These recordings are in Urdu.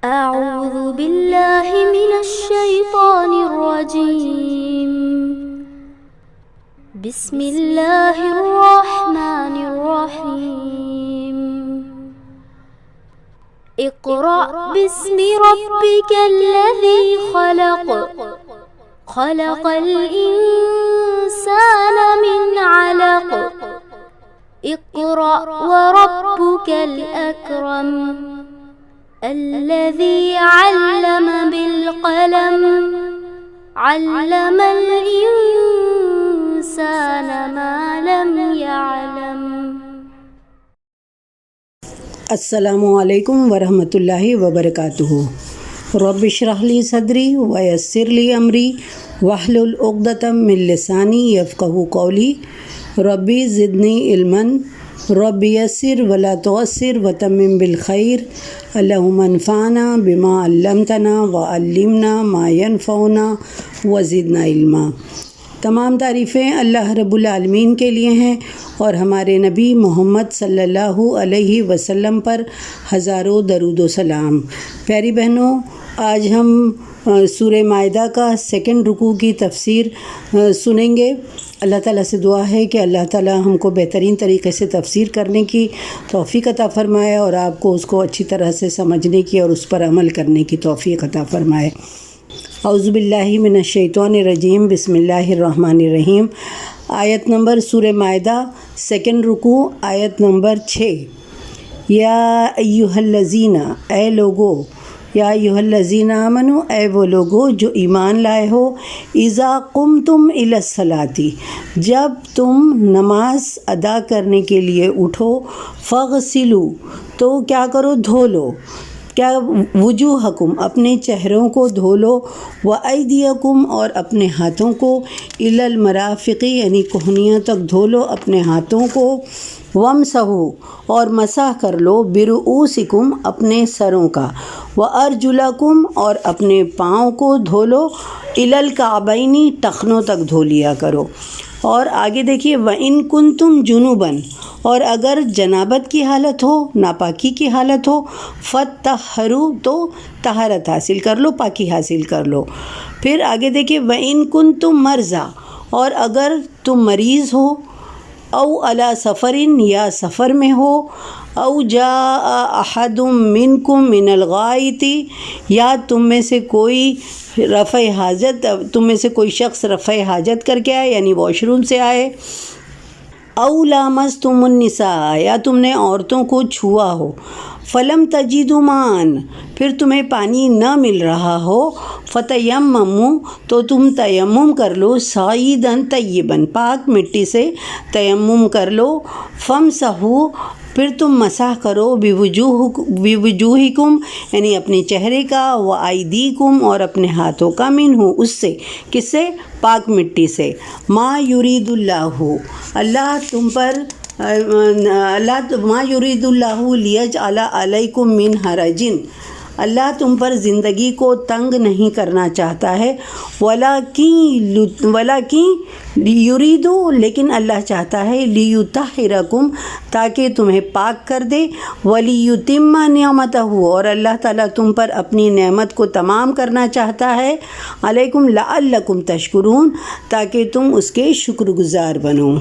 أعوذ بالله من الشيطان الرجيم. بسم الله الرحمن الرحيم. اقرأ باسم ربك الذي خلق. خلق الإنسان من علق. اقرأ وربك الأكرم. الذي علم بالقلم. علم الإنسان ما لم يعلم. السلام علیکم ورحمۃ اللہ وبرکاتہ. رب اشرح لی صدری ویسر لی امری واحلل عقدۃ من لسانی یفقہوا قولی. ربی زدنی علما رب یسر ولا تعسر وتمم بالخیر. اللہم انفعنا بما علمتنا وعلمنا ما ينفعنا وزدنا علما. تمام تعریفیں اللہ رب العالمین کے لیے ہیں اور ہمارے نبی محمد صلی اللہ علیہ وسلم پر ہزاروں درود و سلام. پیاری بہنوں، آج ہم سورہ مائدہ کا سیکنڈ رکوع کی تفسیر سنیں گے. اللہ تعالیٰ سے دعا ہے کہ اللہ تعالیٰ ہم کو بہترین طریقے سے تفسیر کرنے کی توفیق عطا فرمائے اور آپ کو اس کو اچھی طرح سے سمجھنے کی اور اس پر عمل کرنے کی توفیق عطا فرمائے. اعوذ باللہ من الشیطان الرجیم. بسم اللہ الرحمن الرحیم. آیت نمبر سورہ مائدہ سیکنڈ رکوع آیت نمبر 6. یا ایہا الذین، اے لوگو، یا ایہا الذین آمنوا، اے وہ لوگو جو ایمان لائے ہو، اذا قمتم الی الصلاۃ، جب تم نماز ادا کرنے کے لیے اٹھو، فاغسلوا، تو کیا کرو، دھو لو، کیا وجوہکم، اپنے چہروں کو دھو لو، وایدیکم، اور اپنے ہاتھوں کو، الی المرافق، یعنی کوہنیوں تک دھو لو اپنے ہاتھوں کو، وامسحوا، اور مسح کر لو، برؤوسکم، اپنے سروں کا، وارجلکم، اور اپنے پاؤں کو دھو لو، الی الکعبین، ٹخنوں تک دھو لیا کرو. اور آگے دیکھیے، وَإِن كُنتُمْ جُنُبًا، اور اگر جنابت کی حالت ہو، ناپاکی کی حالت ہو، فَطَّهَّرُوا، تو طہارت حاصل کر لو، پاکی حاصل کر لو. پھر آگے دیکھیے، وَإِن كُنتُمْ مَرْضَىٰ، اور اگر تم مریض ہو، او علی سفرٍ، یا سفر میں ہو، او جاء احد منکم من الغائط، یا تم میں سے کوئی رفع حاجت، تم میں سے کوئی شخص رفع حاجت کر کے آئے، یعنی واش روم سے آئے، او لامستم النساء، یا تم نے عورتوں کو چھوا ہو، فلم تجدوا ماء، پھر تمہیں پانی نہ مل رہا ہو، فتیمموا، تو تم تیمم کر لو، صعیدا طیبا، پاک مٹی سے تیمم کر لو، فامسحوا، پھر تم مسح کرو، بوجوہکم، یعنی اپنے چہرے کا، وایدیکم، اور اپنے ہاتھوں کا، منہ، اس سے، کس سے، پاک مٹی سے. ما یرید اللہ، اللہ تم پر ما یرید اللہ لیجعل علیکم من حرج، اللہ تم پر زندگی کو تنگ نہیں کرنا چاہتا ہے، ولیکن یرید، لیکن اللہ چاہتا ہے، لیطہرکم، تاکہ تمہیں پاک کر دے، ولیتم نعمتہ، اور اللہ تعالیٰ تم پر اپنی نعمت کو تمام کرنا چاہتا ہے، علیکم لعلکم تشکرون، تاکہ تم اس کے شکر گزار بنو.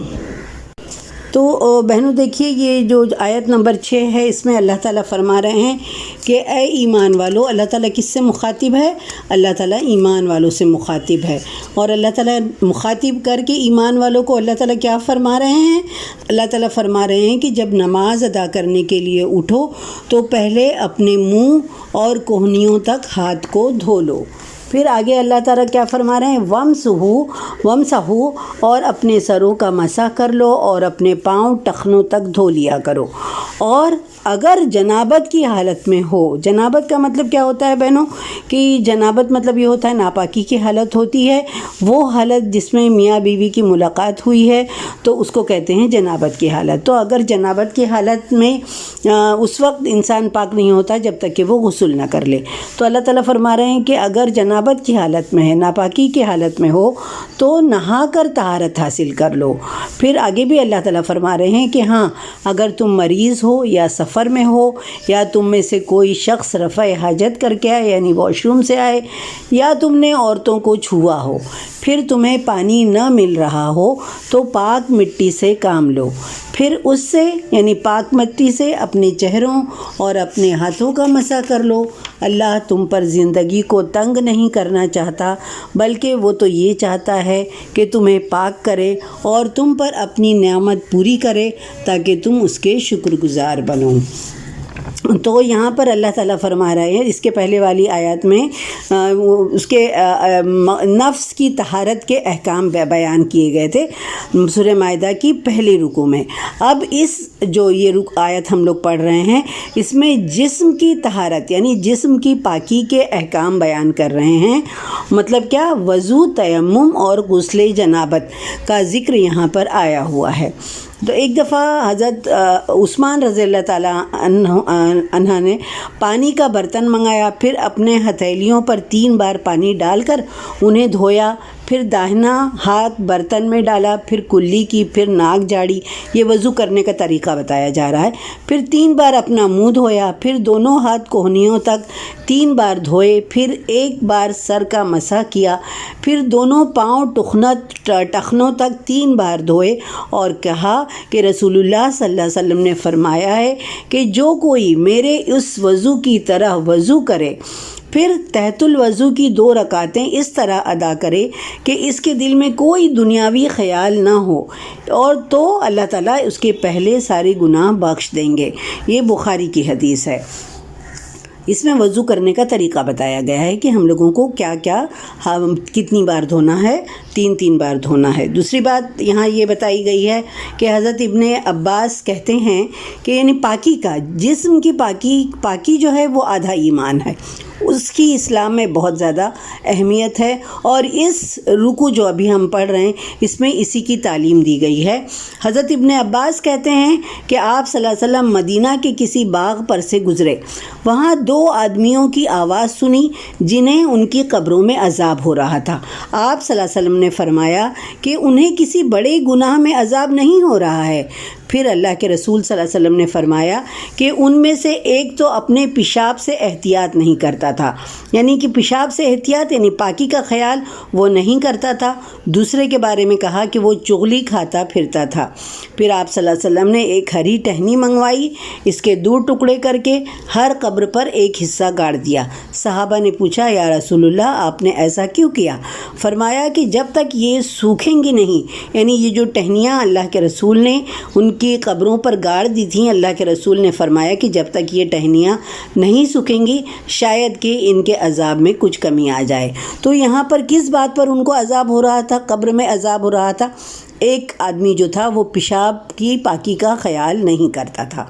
تو بہنوں دیکھیے، یہ جو آیت نمبر 6 ہے، اس میں اللہ تعالیٰ فرما رہے ہیں کہ اے ایمان والو. اللہ تعالیٰ کس سے مخاطب ہے؟ اللہ تعالیٰ ایمان والوں سے مخاطب ہے. اور اللہ تعالیٰ مخاطب کر کے ایمان والوں کو اللہ تعالیٰ کیا فرما رہے ہیں؟ اللہ تعالیٰ فرما رہے ہیں کہ جب نماز ادا کرنے کے لیے اٹھو تو پہلے اپنے منہ اور کوہنیوں تک ہاتھ کو دھو لو. پھر آگے اللہ تعالیٰ کیا فرما رہے ہیں؟ وامسحوا، اور اپنے سروں کا مسح کر لو اور اپنے پاؤں ٹخنوں تک دھو لیا کرو. اور اگر جنابت کی حالت میں ہو، جنابت کا مطلب کیا ہوتا ہے بہنوں؟ کہ جنابت مطلب یہ ہوتا ہے ناپاکی کی حالت ہوتی ہے، وہ حالت جس میں میاں بیوی کی ملاقات ہوئی ہے تو اس کو کہتے ہیں جنابت کی حالت. تو اگر جنابت کی حالت میں اس وقت انسان پاک نہیں ہوتا جب تک کہ وہ غسل نہ کر لے. تو اللہ تعالیٰ فرما رہے ہیں کہ اگر جنابت کی حالت میں ہے، ناپاکی کی حالت میں ہو، تو نہا کر طہارت حاصل کر لو. پھر آگے بھی اللہ تعالیٰ فرما رہے ہیں کہ ہاں، اگر تم مریض ہو یا سفر سفر میں ہو، یا تم میں سے کوئی شخص رفع حاجت کر کے آئے یعنی واش روم سے آئے، یا تم نے عورتوں کو چھوا ہو، پھر تمہیں پانی نہ مل رہا ہو تو پاک مٹی سے کام لو، پھر اس سے یعنی پاک مٹی سے اپنے چہروں اور اپنے ہاتھوں کا مسح کر لو۔ اللہ تم پر زندگی کو تنگ نہیں کرنا چاہتا، بلکہ وہ تو یہ چاہتا ہے کہ تمہیں پاک کرے اور تم پر اپنی نعمت پوری کرے تاکہ تم اس کے شکر گزار بنو۔ تو یہاں پر اللہ تعالیٰ فرما رہے ہیں، اس کے پہلے والی آیات میں اس کے نفس کی طہارت کے احکام بیان کیے گئے تھے سورہ مائدہ کی پہلی رکوع میں۔ اب اس جو یہ آیت ہم لوگ پڑھ رہے ہیں، اس میں جسم کی طہارت یعنی جسم کی پاکی کے احکام بیان کر رہے ہیں۔ مطلب کیا؟ وضو، تیمم اور غسل جنابت کا ذکر یہاں پر آیا ہوا ہے۔ تو ایک دفعہ حضرت عثمان رضی اللہ تعالیٰ عنہ نے پانی کا برتن منگایا، پھر اپنے ہتھیلیوں پر 3 بار پانی ڈال کر انہیں دھویا، پھر داہنا ہاتھ برتن میں ڈالا، پھر کلی کی، پھر ناک جاڑی۔ یہ وضو کرنے کا طریقہ بتایا جا رہا ہے۔ پھر 3 بار اپنا منہ دھویا، پھر دونوں ہاتھ کوہنیوں تک 3 بار دھوئے، پھر 1 بار سر کا مسح کیا، پھر دونوں پاؤں ٹخنوں تک 3 بار دھوئے، اور کہا کہ رسول اللہ صلی اللہ علیہ وسلم نے فرمایا ہے کہ جو کوئی میرے اس وضو کی طرح وضو کرے، پھر تحت الوضو کی 2 رکعتیں اس طرح ادا کرے کہ اس کے دل میں کوئی دنیاوی خیال نہ ہو، اور تو اللہ تعالیٰ اس کے پہلے سارے گناہ بخش دیں گے۔ یہ بخاری کی حدیث ہے۔ اس میں وضو کرنے کا طریقہ بتایا گیا ہے کہ ہم لوگوں کو کیا کتنی بار دھونا ہے، 3 بار دھونا ہے۔ دوسری بات یہاں یہ بتائی گئی ہے کہ حضرت ابن عباس کہتے ہیں کہ یعنی پاکی کا، جسم کی پاکی جو ہے وہ آدھا ایمان ہے، اس کی اسلام میں بہت زیادہ اہمیت ہے، اور اس رکوع جو ابھی ہم پڑھ رہے ہیں اس میں اسی کی تعلیم دی گئی ہے۔ حضرت ابن عباس کہتے ہیں کہ آپ صلی اللہ علیہ وسلم مدینہ کے کسی باغ پر سے گزرے، وہاں 2 آدمیوں کی آواز سنی جنہیں ان کی قبروں میں عذاب ہو رہا تھا۔ آپ صلی اللہ علیہ وسلم نے فرمایا کہ انہیں کسی بڑے گناہ میں عذاب نہیں ہو رہا ہے۔ پھر اللہ کے رسول صلی اللہ علیہ وسلم نے فرمایا کہ ان میں سے ایک تو اپنے پیشاب سے احتیاط نہیں کرتا تھا، یعنی کہ پیشاب سے احتیاط یعنی پاکی کا خیال وہ نہیں کرتا تھا۔ دوسرے کے بارے میں کہا کہ وہ چغلی کھاتا پھرتا تھا۔ پھر آپ صلی اللہ علیہ وسلم نے ایک ہری ٹہنی منگوائی، اس کے 2 ٹکڑے کر کے ہر قبر پر ایک حصہ گاڑ دیا۔ صحابہ نے پوچھا، یا رسول اللہ آپ نے ایسا کیوں کیا؟ فرمایا کہ جب تک یہ سوکھیں گی نہیں، یعنی یہ جو ٹہنیاں اللہ کے رسول نے ان کی قبروں پر گاڑ دی تھیں، اللہ کے رسول نے فرمایا کہ جب تک یہ ٹہنیاں نہیں سوکھیں گی شاید کہ ان کے عذاب میں کچھ کمی آ جائے۔ تو یہاں پر کس بات پر ان کو عذاب ہو رہا تھا؟ قبر میں عذاب ہو رہا تھا۔ ایک آدمی جو تھا وہ پیشاب کی پاکی کا خیال نہیں کرتا تھا۔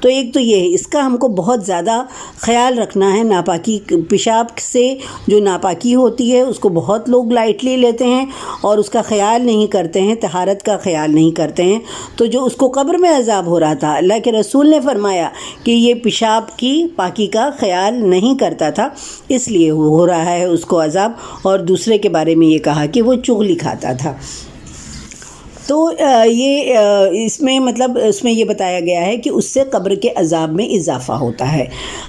تو ایک تو یہ ہے، اس کا ہم کو بہت زیادہ خیال رکھنا ہے۔ ناپاکی، پیشاب سے جو ناپاکی ہوتی ہے اس کو بہت لوگ لائٹلی لیتے ہیں اور اس کا خیال نہیں کرتے ہیں، طہارت کا خیال نہیں کرتے ہیں۔ تو جو اس کو قبر میں عذاب ہو رہا تھا، اللہ کے رسول نے فرمایا کہ یہ پیشاب کی پاکی کا خیال نہیں کرتا تھا، اس لیے ہو رہا ہے اس کو عذاب۔ اور دوسرے کے بارے میں یہ کہا کہ وہ چغلی کھاتا تھا۔ تو یہ اس میں یہ بتایا گیا ہے کہ اس سے قبر کے عذاب میں اضافہ ہوتا ہے۔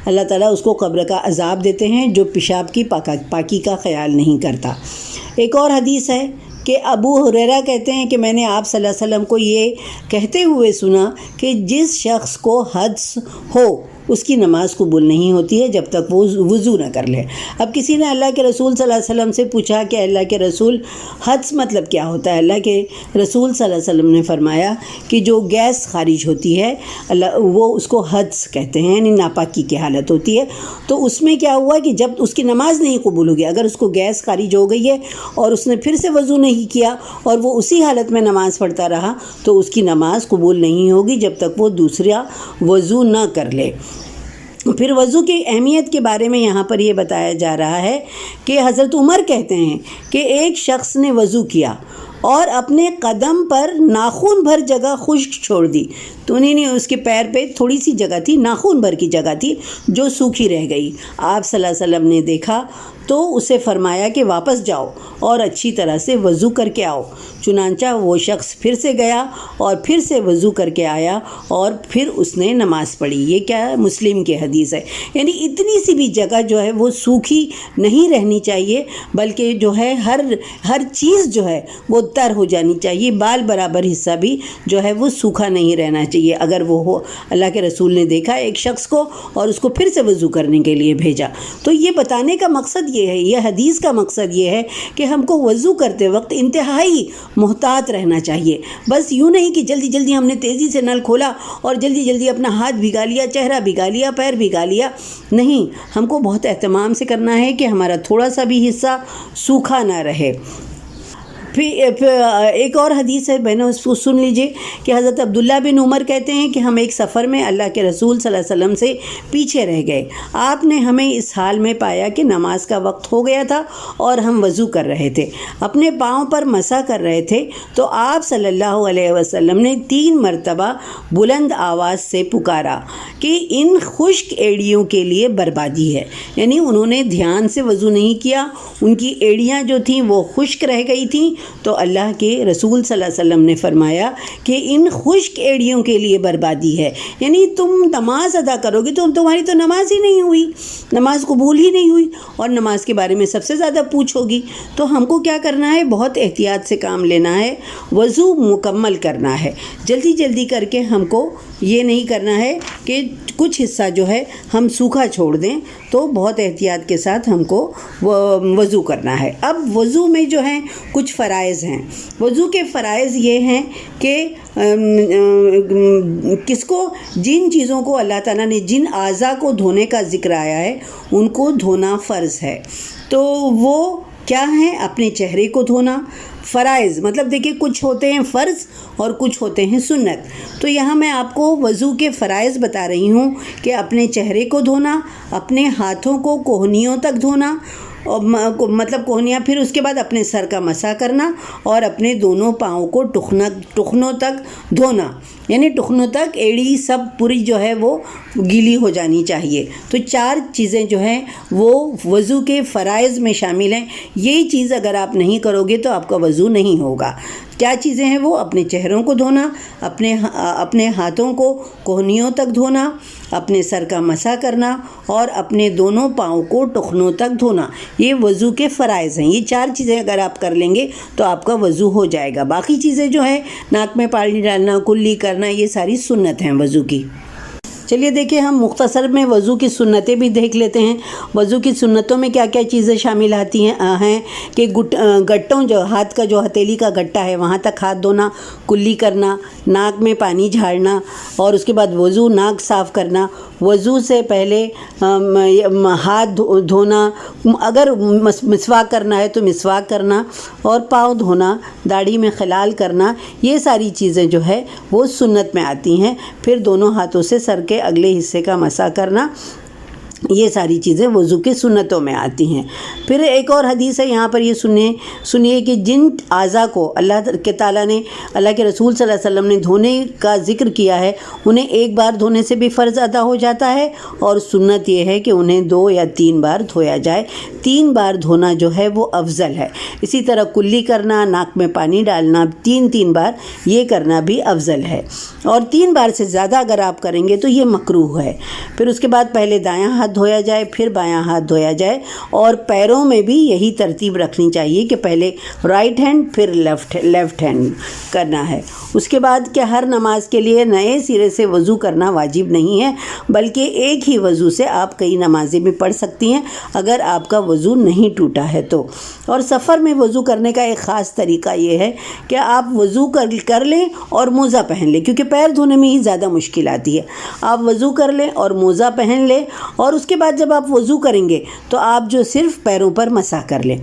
اللہ تعالیٰ اس کو قبر کا عذاب دیتے ہیں جو پیشاب کی پاکی کا خیال نہیں کرتا۔ ایک اور حدیث ہے کہ ابو ہریرہ کہتے ہیں کہ میں نے آپ صلی اللہ علیہ وسلم کو یہ کہتے ہوئے سنا کہ جس شخص کو حدث ہو اس کی نماز قبول نہیں ہوتی ہے جب تک وہ وضو نہ کر لے۔ اب کسی نے اللہ کے رسول صلی اللہ علیہ وسلم سے پوچھا کہ اللہ کے رسول حدث مطلب کیا ہوتا ہے؟ اللہ کے رسول صلی اللہ علیہ وسلم نے فرمایا کہ جو گیس خارج ہوتی ہے وہ اس کو حدث کہتے ہیں، یعنی ناپاکی کی حالت ہوتی ہے۔ تو اس میں کیا ہوا کہ جب اس کی نماز نہیں قبول ہوگی، اگر اس کو گیس خارج ہو گئی ہے اور اس نے پھر سے وضو نہیں کیا اور وہ اسی حالت میں نماز پڑھتا رہا تو اس کی نماز قبول نہیں ہوگی جب تک وہ دوسرا وضو نہ کر لے۔ پھر وضو کی اہمیت کے بارے میں یہاں پر یہ بتایا جا رہا ہے کہ حضرت عمر کہتے ہیں کہ ایک شخص نے وضو کیا اور اپنے قدم پر ناخن بھر جگہ خشک چھوڑ دی، تو نہیں اس کے پیر پہ تھوڑی سی جگہ تھی، ناخن بھر کی جگہ تھی جو سوکھی رہ گئی۔ آپ صلی اللہ علیہ وسلم نے دیکھا تو اسے فرمایا کہ واپس جاؤ اور اچھی طرح سے وضو کر کے آؤ۔ چنانچہ وہ شخص پھر سے گیا اور پھر سے وضو کر کے آیا اور پھر اس نے نماز پڑھی۔ یہ کیا ہے؟ مسلم کی حدیث ہے۔ یعنی اتنی سی بھی جگہ جو ہے وہ سوکھی نہیں رہنی چاہیے، بلکہ جو ہے ہر چیز جو ہے وہ تر ہو جانی چاہیے، بال برابر حصہ بھی جو ہے وہ سوکھا نہیں رہنا چاہیے۔ اگر وہ ہو، اللہ کے رسول نے دیکھا ایک شخص کو اور اس کو پھر سے وضو کرنے کے لیے بھیجا، تو یہ بتانے کا مقصد یہ ہے، یہ حدیث کا مقصد یہ ہے کہ ہم کو وضو کرتے وقت انتہائی محتاط رہنا چاہیے۔ بس یوں نہیں کہ جلدی جلدی ہم نے تیزی سے نل کھولا اور جلدی جلدی اپنا ہاتھ بھگا لیا، چہرہ بھگا لیا، پیر بھگا لیا۔ نہیں، ہم کو بہت اہتمام سے کرنا ہے کہ ہمارا تھوڑا سا بھی حصہ سوکھا نہ رہے۔ پھر ایک اور حدیث ہے بہنوں، اس کو سن لیجئے کہ حضرت عبداللہ بن عمر کہتے ہیں کہ ہم ایک سفر میں اللہ کے رسول صلی اللہ علیہ وسلم سے پیچھے رہ گئے۔ آپ نے ہمیں اس حال میں پایا کہ نماز کا وقت ہو گیا تھا اور ہم وضو کر رہے تھے، اپنے پاؤں پر مسح کر رہے تھے، تو آپ صلی اللہ علیہ وسلم نے 3 مرتبہ بلند آواز سے پکارا کہ ان خشک ایڑیوں کے لیے بربادی ہے۔ یعنی انہوں نے دھیان سے وضو نہیں کیا، ان کی ایڑیاں جو تھیں وہ خشک رہ گئی تھیں، تو اللہ کے رسول صلی اللہ علیہ وسلم نے فرمایا کہ ان خشک ایڑیوں کے لیے بربادی ہے۔ یعنی تم نماز ادا کرو گے تو تمہاری تو نماز ہی نہیں ہوئی، نماز قبول ہی نہیں ہوئی، اور نماز کے بارے میں سب سے زیادہ پوچھ ہوگی۔ تو ہم کو کیا کرنا ہے؟ بہت احتیاط سے کام لینا ہے، وضو مکمل کرنا ہے۔ جلدی جلدی کر کے ہم کو یہ نہیں کرنا ہے کہ کچھ حصہ جو ہے ہم سوکھا چھوڑ دیں، تو بہت احتیاط کے ساتھ ہم کو وضو کرنا ہے۔ اب وضو میں جو ہیں کچھ فرائض ہیں۔ وضو کے فرائض یہ ہیں کہ کس کو، جن چیزوں کو اللہ تعالیٰ نے، جن اعضاء کو دھونے کا ذکر آیا ہے ان کو دھونا فرض ہے۔ تو وہ کیا ہیں؟ اپنے چہرے کو دھونا فرائض، مطلب دیکھیں کچھ ہوتے ہیں فرض اور کچھ ہوتے ہیں سنت۔ تو یہاں میں آپ کو وضو کے فرائض بتا رہی ہوں کہ اپنے چہرے کو دھونا، اپنے ہاتھوں کو کوہنیوں تک دھونا، مطلب کوہنیاں، پھر اس کے بعد اپنے سر کا مسح کرنا اور اپنے دونوں پاؤں کو ٹخنوں تک دھونا، یعنی ٹخنوں تک ایڑی سب پوری جو ہے وہ گیلی ہو جانی چاہیے۔ تو 4 چیزیں جو ہیں وہ وضو کے فرائض میں شامل ہیں۔ یہی چیز اگر آپ نہیں کرو گے تو آپ کا وضو نہیں ہوگا۔ کیا چیزیں ہیں وہ؟ اپنے چہروں کو دھونا، اپنے ہاتھوں کو کوہنیوں تک دھونا، اپنے سر کا مسح کرنا اور اپنے دونوں پاؤں کو ٹخنوں تک دھونا۔ یہ وضو کے فرائض ہیں۔ یہ 4 چیزیں اگر آپ کر لیں گے تو آپ کا وضو ہو جائے گا۔ باقی چیزیں جو ہیں، ناک میں پانی ڈالنا، کلی کرنا، یہ ساری سنت ہیں وضو کی۔ چلیے دیکھیں، ہم مختصر میں وضو کی سنتیں بھی دیکھ لیتے ہیں۔ وضو کی سنتوں میں کیا کیا چیزیں شامل آتی ہیں کہ گٹوں، جو ہاتھ کا جو ہتھیلی کا گٹا ہے وہاں تک ہاتھ دھونا، کلی کرنا، ناک میں پانی جھاڑنا، اور اس کے بعد وضو، ناک صاف کرنا، وضو سے پہلے ہاتھ دھونا، اگر مسواک کرنا ہے تو مسواک کرنا، اور پاؤں دھونا، داڑھی میں خلال کرنا، یہ ساری چیزیں جو ہے وہ سنت میں آتی ہیں۔ پھر دونوں ہاتھوں سے سر کے اگلے حصے کا مسح کرنا، یہ ساری چیزیں وضو کے سنتوں میں آتی ہیں۔ پھر ایک اور حدیث ہے، یہاں پر یہ سنیے کہ جن اعضاء کو اللہ کے تعالیٰ نے، اللہ کے رسول صلی اللہ علیہ وسلم نے دھونے کا ذکر کیا ہے، انہیں ایک بار دھونے سے بھی فرض ادا ہو جاتا ہے، اور سنت یہ ہے کہ انہیں 2 یا 3 بار دھویا جائے۔ 3 بار دھونا جو ہے وہ افضل ہے۔ اسی طرح کلی کرنا، ناک میں پانی ڈالنا، 3 بار یہ کرنا بھی افضل ہے، اور 3 بار سے زیادہ اگر آپ کریں گے تو یہ مکروہ ہے۔ پھر اس کے بعد پہلے دایاں ہاتھ دھویا جائے، پھر بایاں ہاتھ دھویا جائے، اور پیروں میں بھی یہی ترتیب رکھنی چاہیے کہ پہلے رائٹ ہینڈ پھر لیفٹ ہینڈ کرنا ہے۔ اس کے بعد کہ ہر نماز کے لیے نئے سرے سے وضو کرنا واجب نہیں ہے، بلکہ ایک ہی وضو سے آپ کئی نمازیں بھی پڑھ سکتی ہیں اگر آپ کا وضو نہیں ٹوٹا ہے تو۔ اور سفر میں وضو کرنے کا ایک خاص طریقہ یہ ہے کہ آپ وضو کر لیں اور موزہ پہن لیں، کیونکہ پیر دھونے میں ہی زیادہ مشکل آتی ہے۔ آپ وضو کر لیں اور موزہ پہن لیں، اور اس کے بعد جب آپ وضو کریں گے تو آپ جو صرف پیروں پر مسح کر لیں،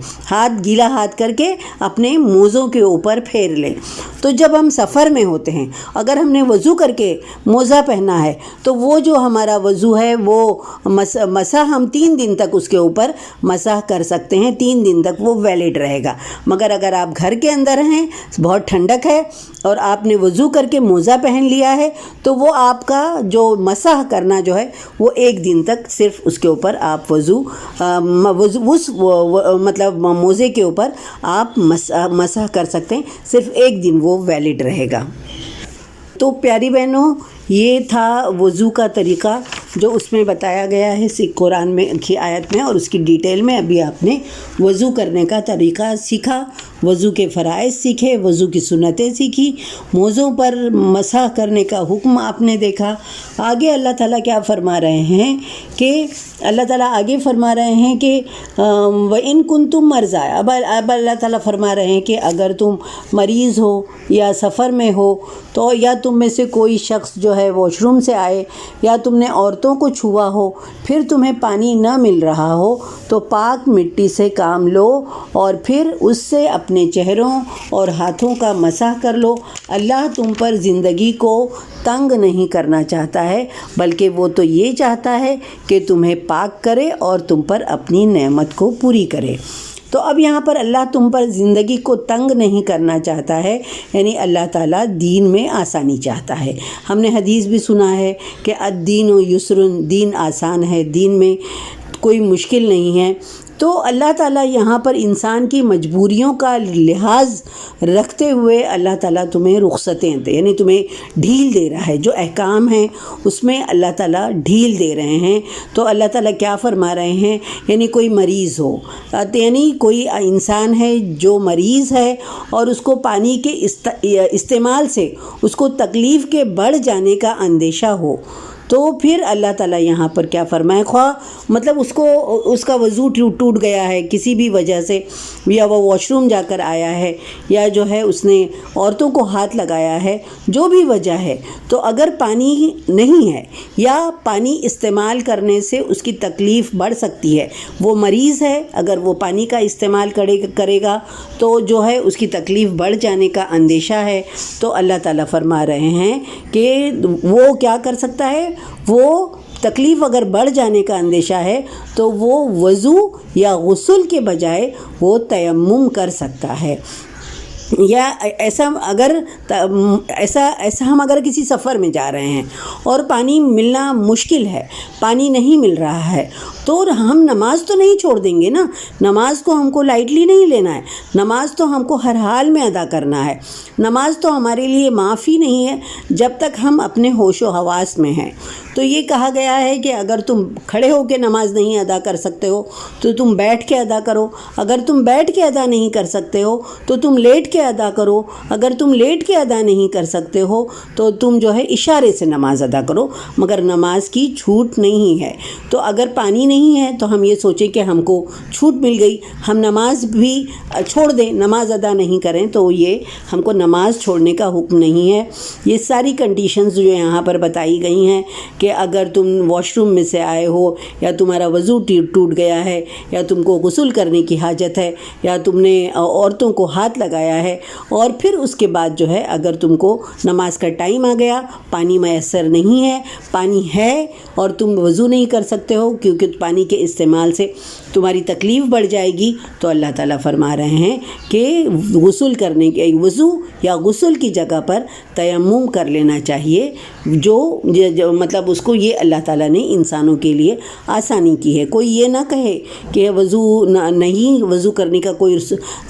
گیلا ہاتھ کر کے اپنے موزوں کے اوپر پھیر لیں۔ تو تو جب ہم سفر میں ہوتے ہیں، اگر ہم نے وضو کر کے موزہ پہنا ہے تو وہ جو ہمارا وضو ہے وہ مسح ہم 3 دن تک اس کے اوپر مسح کر سکتے ہیں، 3 دن تک وہ ویلڈ رہے گا۔ مگر اگر آپ گھر کے اندر ہیں، بہت ٹھنڈک ہے اور آپ نے وضو کر کے موزہ پہن لیا ہے تو وہ آپ کا جو مسح کرنا جو ہے وہ 1 دن تک صرف اس کے اوپر آپ مطلب موزے کے اوپر آپ مسح کر سکتے ہیں، صرف 1 دن وہ ویلڈ رہے گا۔ تو پیاری بہنوں، یہ تھا وضو کا طریقہ جو اس میں بتایا گیا ہے قرآن میں کی آیت میں، اور اس کی ڈیٹیل میں ابھی آپ نے وضو کرنے کا طریقہ سیکھا، وضو کے فرائض سیکھے، وضو کی سنتیں سیکھی، موزوں پر مسح کرنے کا حکم آپ نے دیکھا۔ آگے اللہ تعالیٰ کیا فرما رہے ہیں کہ اللہ تعالیٰ آگے فرما رہے ہیں کہ وَإِن كُنتُم مَرْضَىٰ، اب اللہ تعالیٰ فرما رہے ہیں کہ اگر تم مریض ہو یا سفر میں ہو تو یا تم میں سے کوئی شخص جو ہے واش روم سے آئے یا تم نے عورتوں کو چھوا ہو، پھر تمہیں پانی نہ مل رہا ہو تو پاک مٹی سے کام لو اور پھر اس سے اپنے چہروں اور ہاتھوں کا مسح کر لو۔ اللہ تم پر زندگی کو تنگ نہیں کرنا چاہتا ہے، بلکہ وہ تو یہ چاہتا ہے کہ تمہیں پاک کرے اور تم پر اپنی نعمت کو پوری کرے۔ تو اب یہاں پر اللہ تم پر زندگی کو تنگ نہیں کرنا چاہتا ہے، یعنی اللہ تعالیٰ دین میں آسانی چاہتا ہے۔ ہم نے حدیث بھی سنا ہے کہ الدین و یسرن، دین آسان ہے، دین میں کوئی مشکل نہیں ہے۔ تو اللہ تعالیٰ یہاں پر انسان کی مجبوریوں کا لحاظ رکھتے ہوئے اللہ تعالیٰ تمہیں رخصتیں دے، یعنی تمہیں ڈھیل دے رہا ہے، جو احکام ہیں اس میں اللہ تعالیٰ ڈھیل دے رہے ہیں۔ تو اللہ تعالیٰ کیا فرما رہے ہیں، یعنی کوئی مریض ہو، یعنی کوئی انسان ہے جو مریض ہے اور اس کو پانی کے استعمال سے اس کو تکلیف کے بڑھ جانے کا اندیشہ ہو، تو پھر اللہ تعالیٰ یہاں پر کیا فرمائے، خواہ مطلب اس کا وضو ٹوٹ گیا ہے کسی بھی وجہ سے، یا وہ واش روم جا کر آیا ہے، یا جو ہے اس نے عورتوں کو ہاتھ لگایا ہے، جو بھی وجہ ہے، تو اگر پانی نہیں ہے یا پانی استعمال کرنے سے اس کی تکلیف بڑھ سکتی ہے، وہ مریض ہے، اگر وہ پانی کا استعمال کرے گا تو جو ہے اس کی تکلیف بڑھ جانے کا اندیشہ ہے، تو اللہ تعالیٰ فرما رہے ہیں کہ وہ کیا کر سکتا ہے، وہ تکلیف اگر بڑھ جانے کا اندیشہ ہے تو وہ وضو یا غسل کے بجائے وہ تیمم کر سکتا ہے۔ یا ایسا ہم اگر کسی سفر میں جا رہے ہیں اور پانی ملنا مشکل ہے، پانی نہیں مل رہا ہے، تو ہم نماز تو نہیں چھوڑ دیں گے نا، نماز کو ہم کو لائٹلی نہیں لینا ہے، نماز تو ہم کو ہر حال میں ادا کرنا ہے، نماز تو ہمارے لیے معافی نہیں ہے جب تک ہم اپنے ہوش و حواس میں ہیں۔ تو یہ کہا گیا ہے کہ اگر تم کھڑے ہو کے نماز نہیں ادا کر سکتے ہو تو تم بیٹھ کے ادا کرو، اگر تم بیٹھ کے ادا نہیں کر سکتے ہو تو تم لیٹ کے ادا کرو، اگر تم لیٹ کے ادا نہیں کر سکتے ہو تو تم جو ہے اشارے سے نماز ادا کرو، مگر نماز کی چھوٹ نہیں ہے۔ تو اگر پانی نہیں ہے تو ہم یہ سوچیں کہ ہم کو چھوٹ مل گئی، ہم نماز بھی چھوڑ دیں، نماز ادا نہیں کریں، تو یہ ہم کو نماز چھوڑنے کا حکم نہیں ہے۔ یہ ساری کنڈیشنز جو یہاں پر بتائی گئی ہیں کہ اگر تم واش روم میں سے آئے ہو، یا تمہارا وضو ٹوٹ گیا ہے، یا تم کو غسل کرنے کی حاجت ہے، یا تم نے عورتوں کو ہاتھ لگایا ہے، اور پھر اس کے بعد جو ہے اگر تم کو نماز کا ٹائم آ گیا، پانی میسر نہیں ہے، پانی ہے اور تم وضو نہیں کر سکتے ہو کیونکہ پانی کے استعمال سے تمہاری تکلیف بڑھ جائے گی، تو اللہ تعالیٰ فرما رہے ہیں کہ غسل کرنے کے وضو یا غسل کی جگہ پر تیمم کر لینا چاہیے، جو مطلب اس کو یہ اللہ تعالیٰ نے انسانوں کے لیے آسانی کی ہے۔ کوئی یہ نہ کہے کہ وضو کرنے کا کوئی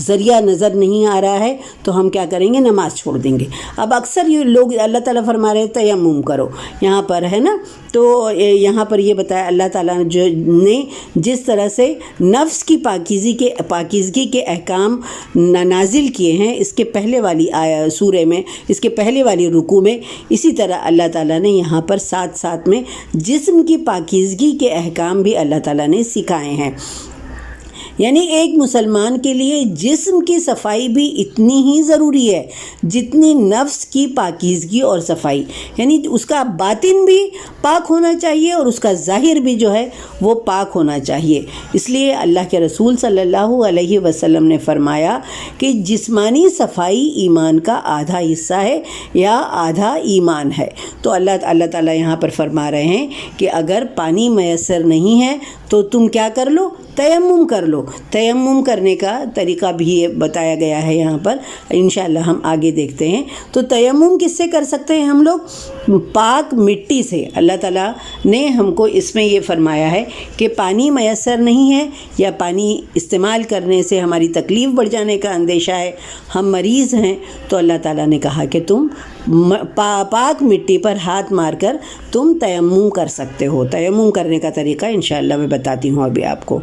ذریعہ نظر نہیں آ رہا ہے تو ہم کیا کریں گے، نماز چھوڑ دیں گے۔ اب اکثر یہ لوگ اللہ تعالیٰ فرما رہے ہیں تیمم کرو، یہاں پر ہے نا، تو یہاں پر یہ بتایا اللہ تعالیٰ نے جس طرح سے نفس کی پاکیزگی کے احکام نازل کیے ہیں اس کے پہلے والی سورہ میں، اس کے پہلے والی رکوع میں، اسی طرح اللہ تعالیٰ نے یہاں پر ساتھ میں جسم کی پاکیزگی کے احکام بھی اللہ تعالیٰ نے سکھائے ہیں یعنی ایک مسلمان کے لیے جسم کی صفائی بھی اتنی ہی ضروری ہے جتنی نفس کی پاکیزگی اور صفائی، یعنی اس کا باطن بھی پاک ہونا چاہیے اور اس کا ظاہر بھی جو ہے وہ پاک ہونا چاہیے۔ اس لیے اللہ کے رسول صلی اللہ علیہ وسلم نے فرمایا کہ جسمانی صفائی ایمان کا آدھا حصہ ہے یا آدھا ایمان ہے۔ تو اللہ تعالیٰ یہاں پر فرما رہے ہیں کہ اگر پانی میسر نہیں ہے تو تم کیا کر لو؟ تیمم کر لو۔ تیمم کرنے کا طریقہ بھی یہ بتایا گیا ہے یہاں پر، انشاءاللہ ہم آگے دیکھتے ہیں۔ تو تیمم کس سے کر سکتے ہیں ہم لوگ؟ پاک مٹی سے۔ اللہ تعالیٰ نے ہم کو اس میں یہ فرمایا ہے کہ پانی میسر نہیں ہے یا پانی استعمال کرنے سے ہماری تکلیف بڑھ جانے کا اندیشہ ہے، ہم مریض ہیں، تو اللہ تعالیٰ نے کہا کہ تم پاک مٹی پر ہاتھ مار کر تم تیمم کر سکتے ہو۔ تیمم کرنے کا طریقہ انشاءاللہ میں بتاتی ہوں ابھی آپ کو۔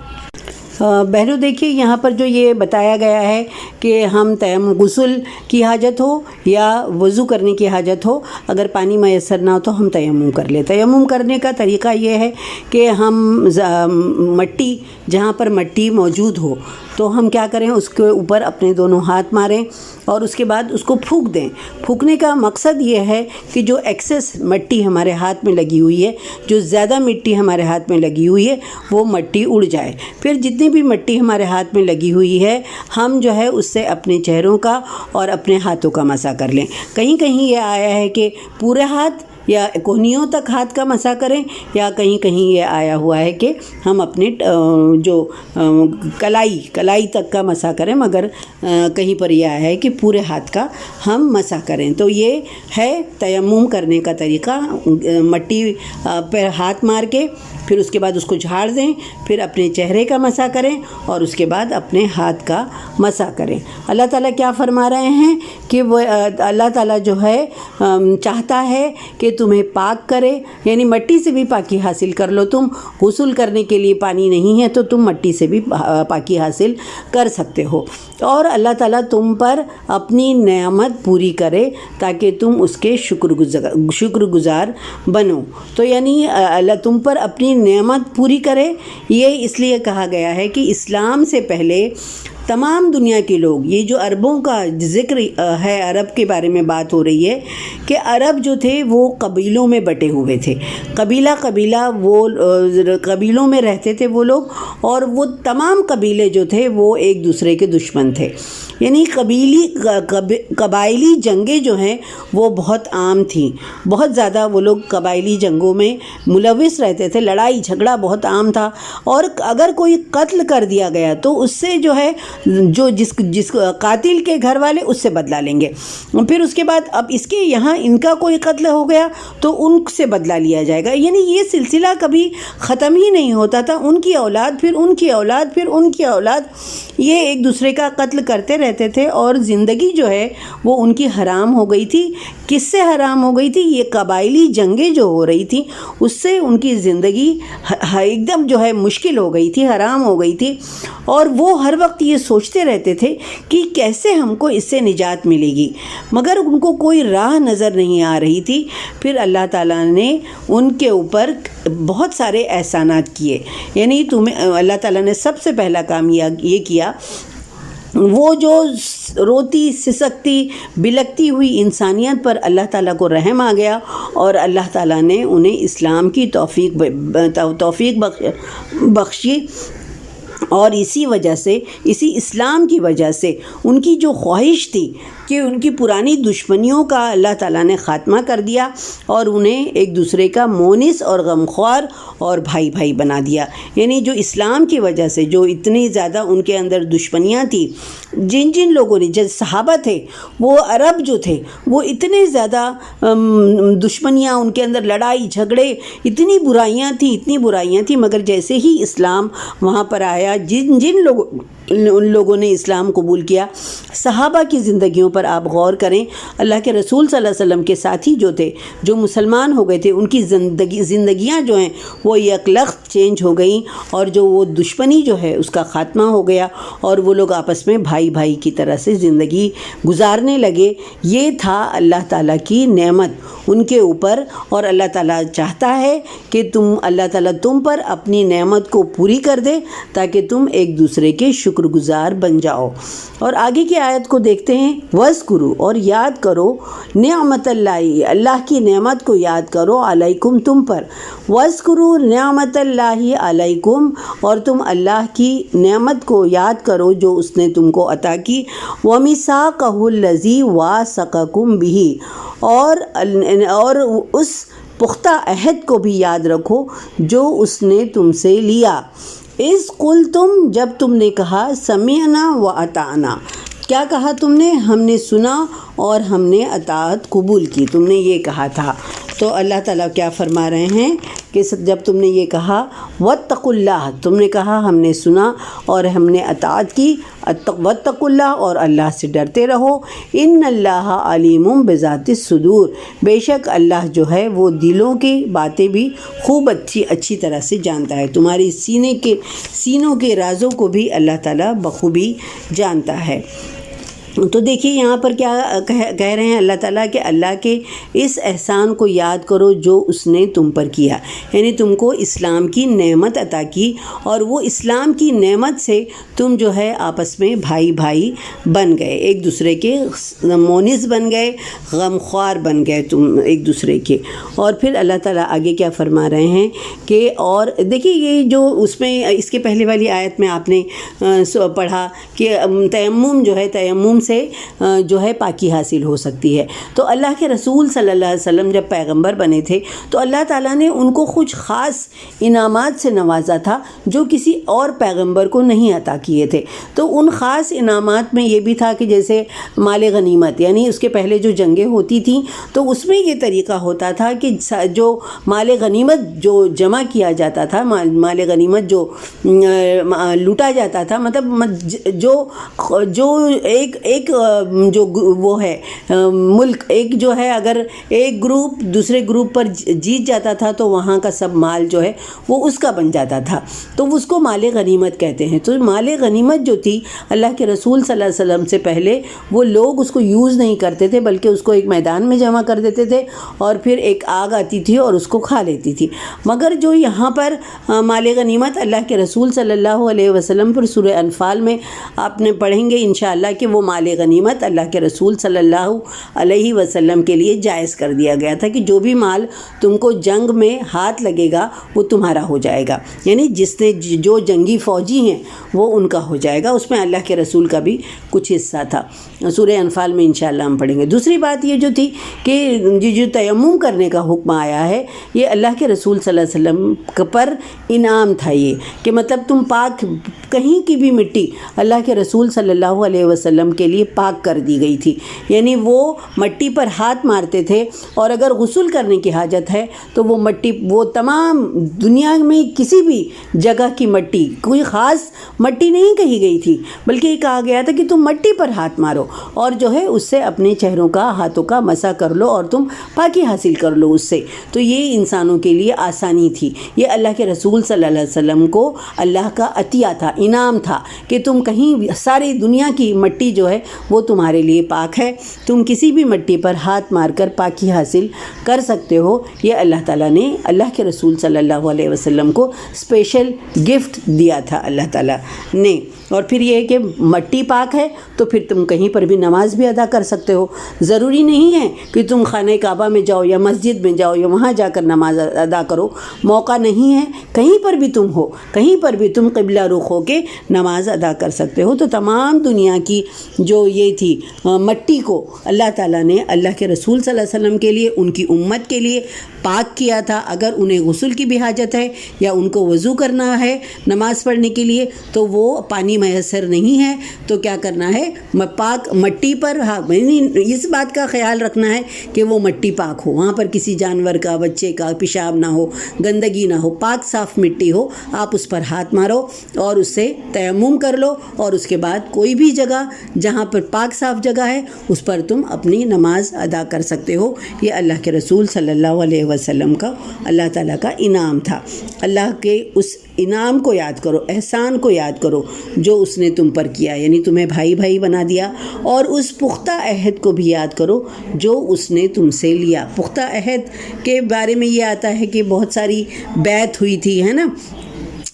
بہنوں دیکھیے یہاں پر جو یہ بتایا گیا ہے کہ ہم غسل کی حاجت ہو یا وضو کرنے کی حاجت ہو، اگر پانی میسر نہ ہو تو ہم تیمم کر لیں۔ تیمم کرنے کا طریقہ یہ ہے کہ ہم مٹی، جہاں پر مٹی موجود ہو تو ہم کیا کریں، اس کے اوپر اپنے دونوں ہاتھ ماریں اور اس کے بعد اس کو پھونک دیں۔ پھونکنے کا مقصد یہ ہے کہ جو ایکسس مٹی ہمارے ہاتھ میں لگی ہوئی ہے، جو زیادہ مٹی ہمارے ہاتھ میں لگی ہوئی ہے، وہ مٹی اڑ جائے۔ پھر جتنی بھی مٹی ہمارے ہاتھ میں لگی ہوئی ہے، ہم جو ہے اس سے اپنے چہروں کا اور اپنے ہاتھوں کا مسح کر لیں۔ کہیں کہیں یہ آیا ہے کہ پورے ہاتھ یا کوہنیوں تک ہاتھ کا مسح کریں، یا کہیں کہیں یہ آیا ہوا ہے کہ ہم اپنے جو کلائی تک کا مسح کریں، مگر کہیں پر یہ آیا ہے کہ پورے ہاتھ کا ہم مسح کریں۔ تو یہ ہے تیمم کرنے کا طریقہ۔ مٹی پہ ہاتھ مار کے پھر اس کے بعد اس کو جھاڑ دیں، پھر اپنے چہرے کا مسح کریں اور اس کے بعد اپنے ہاتھ کا مسح کریں۔ اللہ تعالیٰ کیا فرما رہے ہیں کہ وہ اللہ تعالیٰ جو ہے چاہتا ہے کہ تمہیں پاک کرے، یعنی مٹی سے بھی پاکی حاصل کر لو۔ تم غسل کرنے کے لیے پانی نہیں ہے تو تم مٹی سے بھی پاکی حاصل کر سکتے ہو، اور اللہ تعالیٰ تم پر اپنی نعمت پوری کرے تاکہ تم اس کے شکر گزار بنو۔ تو یعنی اللہ تم پر اپنی نعمت پوری کرے۔ یہ اس لیے کہا گیا ہے کہ اسلام سے پہلے تمام دنیا کے لوگ، یہ جو عربوں کا ذکر ہے، عرب کے بارے میں بات ہو رہی ہے کہ عرب جو تھے وہ قبیلوں میں بٹے ہوئے تھے، قبیلہ وہ قبیلوں میں رہتے تھے وہ لوگ، اور وہ تمام قبیلے جو تھے وہ ایک دوسرے کے دشمن تھے۔ یعنی قبائلی جنگیں جو ہیں وہ بہت عام تھیں، بہت زیادہ وہ لوگ قبائلی جنگوں میں ملوث رہتے تھے، لڑائی جھگڑا بہت عام تھا، اور اگر کوئی قتل کر دیا گیا تو اس سے جو ہے جو جس قاتل کے گھر والے اس سے بدلہ لیں گے، پھر اس کے بعد اب اس کے یہاں ان کا کوئی قتل ہو گیا تو ان سے بدلہ لیا جائے گا۔ یعنی یہ سلسلہ کبھی ختم ہی نہیں ہوتا تھا، ان کی اولاد پھر ان کی اولاد پھر ان کی اولاد، یہ ایک دوسرے کا قتل کرتے رہتے تھے، اور زندگی جو ہے وہ ان کی حرام ہو گئی تھی۔ کس سے حرام ہو گئی تھی؟ یہ قبائلی جنگیں جو ہو رہی تھیں اس سے ان کی زندگی ایک دم جو ہے مشکل ہو گئی تھی، حرام ہو گئی تھی، اور وہ ہر وقت یہ سوچتے رہتے تھے کہ کیسے ہم کو اس سے نجات ملے گی، مگر ان کو کوئی راہ نظر نہیں آ رہی تھی۔ پھر اللہ تعالیٰ نے ان کے اوپر بہت سارے احسانات کیے۔ یعنی اللہ تعالیٰ نے سب سے پہلا کام یہ کیا، وہ جو روتی سسکتی بلکتی ہوئی انسانیت پر اللہ تعالیٰ کو رحم آ گیا، اور اللہ تعالیٰ نے انہیں اسلام کی توفیق بخشی، اور اسی اسلام کی وجہ سے ان کی جو خواہش تھی کہ ان کی پرانی دشمنیوں کا اللہ تعالیٰ نے خاتمہ کر دیا، اور انہیں ایک دوسرے کا مونس اور غمخوار اور بھائی بنا دیا۔ یعنی جو اسلام کی وجہ سے جو اتنی زیادہ ان کے اندر دشمنیاں تھیں، جن لوگوں نے، جو صحابہ تھے، وہ عرب جو تھے، وہ اتنے زیادہ دشمنیاں ان کے اندر، لڑائی جھگڑے، اتنی برائیاں تھیں، مگر جیسے ہی اسلام وہاں پر آیا، ان لوگوں نے اسلام قبول کیا۔ صحابہ کی زندگیوں پر آپ غور کریں، اللہ کے رسول صلی اللہ علیہ وسلم کے ساتھی جو تھے، جو مسلمان ہو گئے تھے، ان کی زندگیاں جو ہیں وہ یکلخت چینج ہو گئیں، اور جو وہ دشمنی جو ہے اس کا خاتمہ ہو گیا، اور وہ لوگ آپس میں بھائی کی طرح سے زندگی گزارنے لگے۔ یہ تھا اللہ تعالیٰ کی نعمت، ان کے اوپر، اور اللہ تعالیٰ چاہتا ہے کہ اللہ تعالیٰ تم پر اپنی نعمت کو پوری کر دے تاکہ تم ایک دوسرے کے شکر گزار بن جاؤ۔ اور آگے کی آیت کو دیکھتے ہیں، وَاذْكُرُوا، اور یاد کرو، نعمت اللہ، اللہ کی نعمت کو یاد کرو، علیکم، تم پر، وَاذْكُرُوا نعمت اللہ علیکم، اور تم اللہ کی نعمت کو یاد کرو جو اس نے تم کو عطا کی، وَمِثَاقَهُ الَّذِي وَاثَقَكُم بِهِ، اور اس پختہ عہد کو بھی یاد رکھو جو اس نے تم سے لیا، اِذْ قُلْتُم، جب تم نے کہا، سَمِعْنَا وَأَطَعْنَا، کیا کہا تم نے؟ ہم نے سنا اور ہم نے اطاعت قبول کی، تم نے یہ کہا تھا۔ تو اللہ تعالیٰ کیا فرما رہے ہیں کہ جب تم نے یہ کہا، وَاتَّقُوا اللَّهَ، تم نے کہا ہم نے سنا اور ہم نے اطاعت کی، وَاتَّقُوا اللَّهَ، اور اللہ سے ڈرتے رہو، إِنَّ اللَّهَ عَلِيمٌ بِذَاتِ الصُّدُورِ، بے شک اللہ جو ہے وہ دلوں کی باتیں بھی خوب اچھی طرح سے جانتا ہے، تمہاری سینوں کے رازوں کو بھی اللہ تعالیٰ بخوبی جانتا ہے۔ تو دیکھیے یہاں پر کیا کہہ رہے ہیں اللہ تعالیٰ کہ اللہ کے اس احسان کو یاد کرو جو اس نے تم پر کیا، یعنی تم کو اسلام کی نعمت عطا کی، اور وہ اسلام کی نعمت سے تم جو ہے آپس میں بھائی بن گئے، ایک دوسرے کے مونس بن گئے، غمخوار بن گئے تم ایک دوسرے کے۔ اور پھر اللہ تعالیٰ آگے کیا فرما رہے ہیں کہ، اور دیکھیے یہ جو اس میں اس کے پہلے والی آیت میں آپ نے پڑھا کہ تیمم جو ہے، تیمم سے جو ہے پاکی حاصل ہو سکتی ہے۔ تو اللہ کے رسول صلی اللہ علیہ وسلم جب پیغمبر بنے تھے تو اللہ تعالیٰ نے ان کو کچھ خاص انعامات سے نوازا تھا جو کسی اور پیغمبر کو نہیں عطا کیے تھے۔ تو ان خاص انعامات میں یہ بھی تھا کہ جیسے مال غنیمت، یعنی اس کے پہلے جو جنگیں ہوتی تھیں تو اس میں یہ طریقہ ہوتا تھا کہ جو مال غنیمت جو جمع کیا جاتا تھا، مال غنیمت جو لوٹا جاتا تھا، مطلب جو ایک جو وہ ہے ملک، ایک جو ہے اگر ایک گروپ دوسرے گروپ پر جیت جاتا تھا تو وہاں کا سب مال جو ہے وہ اس کا بن جاتا تھا، تو اس کو مال غنیمت کہتے ہیں۔ تو مال غنیمت جو تھی اللہ کے رسول صلی اللہ علیہ وسلم سے پہلے وہ لوگ اس کو یوز نہیں کرتے تھے، بلکہ اس کو ایک میدان میں جمع کر دیتے تھے اور پھر ایک آگ آتی تھی اور اس کو کھا لیتی تھی۔ مگر جو یہاں پر مال غنیمت اللہ کے رسول صلی اللہ علیہ وسلم پر سورہ انفال میں آپ نے پڑھیں گے انشاءاللہ کہ وہ مال غنیمت اللہ کے رسول صلی اللہ علیہ وسلم کے لیے جائز کر دیا گیا تھا کہ جو بھی مال تم کو جنگ میں ہاتھ لگے گا وہ تمہارا ہو جائے گا، یعنی جس نے جو جنگی فوجی ہیں وہ ان کا ہو جائے گا۔ اس میں اللہ کے رسول کا بھی کچھ حصہ تھا، سورہ انفال میں انشاءاللہ ہم پڑھیں گے۔ دوسری بات یہ جو تھی کہ جو تیمم کرنے کا حکم آیا ہے یہ اللہ کے رسول صلی اللہ علیہ وسلم پر انعام تھا، یہ کہ مطلب تم پاک، کہیں کی بھی مٹی اللہ کے رسول صلی اللہ علیہ وسلم کے لیے پاک کر دی گئی تھی، یعنی وہ مٹی پر ہاتھ مارتے تھے، اور اگر غسل کرنے کی حاجت ہے تو وہ مٹی، وہ تمام دنیا میں کسی بھی جگہ کی مٹی، کوئی خاص مٹی نہیں کہی گئی تھی، بلکہ یہ کہا گیا تھا کہ تم مٹی پر ہاتھ مارو اور جو ہے اس سے اپنے چہروں کا، ہاتھوں کا مسح کر لو اور تم پاکی حاصل کر لو اس سے۔ تو یہ انسانوں کے لیے آسانی تھی، یہ اللہ کے رسول صلی اللہ علیہ وسلم کو اللہ کا عطیہ تھا، انعام تھا کہ تم کہیں، ساری دنیا کی مٹی جو ہے وہ تمہارے لیے پاک ہے، تم کسی بھی مٹی پر ہاتھ مار کر پاکی حاصل کر سکتے ہو۔ یہ اللہ تعالیٰ نے اللہ کے رسول صلی اللہ علیہ وسلم کو اسپیشل گفٹ دیا تھا اللہ تعالیٰ نے۔ اور پھر یہ کہ مٹی پاک ہے تو پھر تم کہیں پر بھی نماز بھی ادا کر سکتے ہو، ضروری نہیں ہے کہ تم خانہ کعبہ میں جاؤ یا مسجد میں جاؤ یا وہاں جا کر نماز ادا کرو، موقع نہیں ہے، کہیں پر بھی تم ہو، کہیں پر بھی تم قبلہ رخ ہو کے نماز ادا کر سکتے ہو۔ تو تمام دنیا کی جو یہ تھی مٹی کو اللہ تعالیٰ نے اللہ کے رسول صلی اللہ علیہ وسلم کے لیے، ان کی امت کے لیے پاک کیا تھا۔ اگر انہیں غسل کی بھی حاجت ہے یا ان کو وضو کرنا ہے نماز پڑھنے کے لیے تو وہ پانی میسر نہیں ہے تو کیا کرنا ہے، پاک مٹی پر، اس بات کا خیال رکھنا ہے کہ وہ مٹی پاک ہو، وہاں پر کسی جانور کا، بچے کا پیشاب نہ ہو، گندگی نہ ہو، پاک صاف مٹی ہو، آپ اس پر ہاتھ مارو اور اس سے تیمم کر لو، اور اس کے بعد کوئی بھی جگہ جہاں جہاں پر پاک صاف جگہ ہے اس پر تم اپنی نماز ادا کر سکتے ہو۔ یہ اللہ کے رسول صلی اللہ علیہ وسلم کا اللہ تعالیٰ کا انعام تھا۔ اللہ کے اس انعام کو یاد کرو، احسان کو یاد کرو جو اس نے تم پر کیا، یعنی تمہیں بھائی بھائی بنا دیا، اور اس پختہ عہد کو بھی یاد کرو جو اس نے تم سے لیا۔ پختہ عہد کے بارے میں یہ آتا ہے کہ بہت ساری بیعت ہوئی تھی، ہے نا۔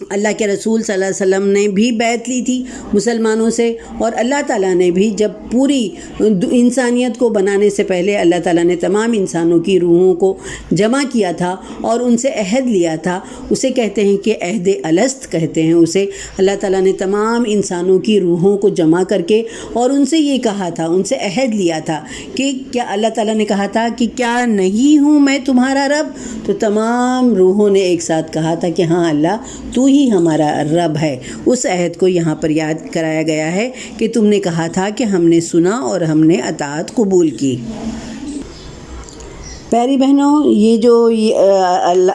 اللہ کے رسول صلی اللہ علیہ وسلم نے بھی بیعت لی تھی مسلمانوں سے، اور اللہ تعالیٰ نے بھی جب پوری انسانیت کو بنانے سے پہلے اللہ تعالیٰ نے تمام انسانوں کی روحوں کو جمع کیا تھا اور ان سے عہد لیا تھا۔ اسے کہتے ہیں کہ عہد الست کہتے ہیں اسے۔ اللہ تعالیٰ نے تمام انسانوں کی روحوں کو جمع کر کے اور ان سے یہ کہا تھا، ان سے عہد لیا تھا کہ کیا اللہ تعالیٰ نے کہا تھا کہ کیا نہیں ہوں میں تمہارا رب؟ تو تمام روحوں نے ایک ساتھ کہا تھا کہ ہاں اللہ تو ہی ہمارا رب ہے۔ اس عہد کو یہاں پر یاد کرایا گیا ہے کہ تم نے کہا تھا کہ ہم نے سنا اور ہم نے اطاعت قبول کی۔ پیاری بہنوں، یہ جو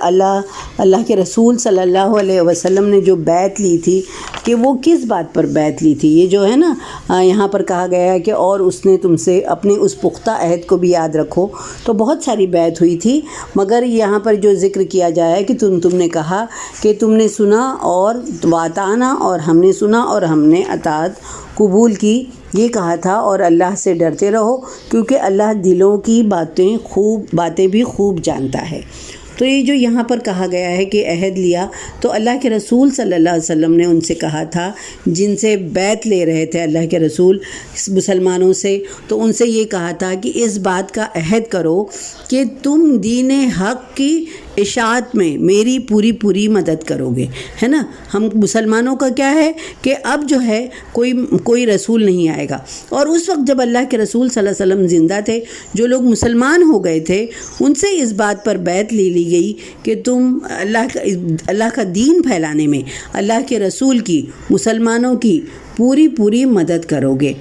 اللہ کے رسول صلی اللہ علیہ وسلم نے جو بیعت لی تھی کہ وہ کس بات پر بیعت لی تھی، یہ جو ہے نا یہاں پر کہا گیا ہے کہ اور اس نے تم سے اپنے اس پختہ عہد کو بھی یاد رکھو۔ تو بہت ساری بیعت ہوئی تھی، مگر یہاں پر جو ذکر کیا جائے کہ تم نے کہا کہ تم نے سنا اور واتانا، اور ہم نے سنا اور ہم نے اطاعت قبول کی، یہ کہا تھا۔ اور اللہ سے ڈرتے رہو کیونکہ اللہ دلوں کی باتیں بھی خوب جانتا ہے۔ تو یہ جو یہاں پر کہا گیا ہے کہ عہد لیا، تو اللہ کے رسول صلی اللہ علیہ وسلم نے ان سے کہا تھا جن سے بیعت لے رہے تھے اللہ کے رسول مسلمانوں سے، تو ان سے یہ کہا تھا کہ اس بات کا عہد کرو کہ تم دین حق کی اشاعت میں میری پوری مدد کرو گے، ہے نا۔ ہم مسلمانوں کا کیا ہے کہ اب جو ہے کوئی رسول نہیں آئے گا، اور اس وقت جب اللہ کے رسول صلی اللہ علیہ وسلم زندہ تھے، جو لوگ مسلمان ہو گئے تھے ان سے اس بات پر بیعت لے لی گئی کہ تم اللہ کا دین پھیلانے میں اللہ کے رسول کی، مسلمانوں کی پوری مدد کرو گے۔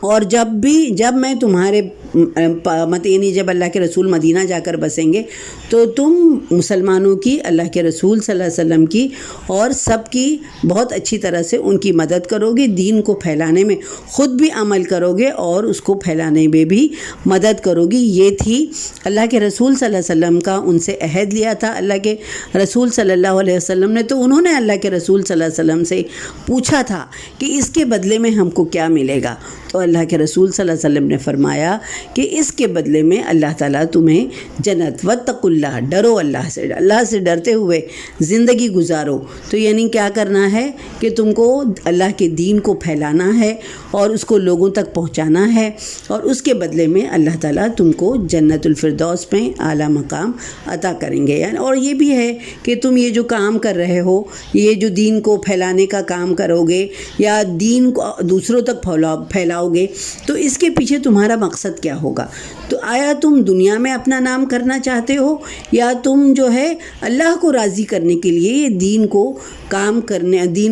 اور جب میں تمہارے یعنی جب اللہ کے رسول مدینہ جا کر بسیں گے تو تم مسلمانوں کی، اللہ کے رسول صلی اللہ علیہ وسلم کی اور سب کی بہت اچھی طرح سے ان کی مدد کرو گے، دین کو پھیلانے میں خود بھی عمل کرو گے اور اس کو پھیلانے میں بھی مدد کرو گی۔ یہ تھی اللہ کے رسول صلی اللہ علیہ وسلم کا ان سے عہد لیا تھا اللہ کے رسول صلی اللہ علیہ وسلم نے۔ تو انہوں نے اللہ کے رسول صلی اللہ علیہ وسلم سے پوچھا تھا کہ اس کے بدلے میں ہم کو کیا ملے گا؟ تو اللہ کے رسول صلی اللہ علیہ وسلم نے فرمایا کہ اس کے بدلے میں اللہ تعالیٰ تمہیں جنت، واتقوا اللہ، ڈرو اللہ سے ڈرتے ہوئے زندگی گزارو۔ تو یعنی کیا کرنا ہے کہ تم کو اللہ کے دین کو پھیلانا ہے اور اس کو لوگوں تک پہنچانا ہے، اور اس کے بدلے میں اللہ تعالیٰ تم کو جنت الفردوس میں اعلیٰ مقام عطا کریں گے۔ اور یہ بھی ہے کہ تم یہ جو کام کر رہے ہو، یہ جو دین کو پھیلانے کا کام کرو گے یا دین کو دوسروں تک پھیلاؤ گے، تو اس کے پیچھے تمہارا مقصد کیا ہوگا؟ تو آیا تم دنیا میں اپنا نام کرنا چاہتے ہو، یا تم جو ہے اللہ کو راضی کرنے کے لیے یہ دین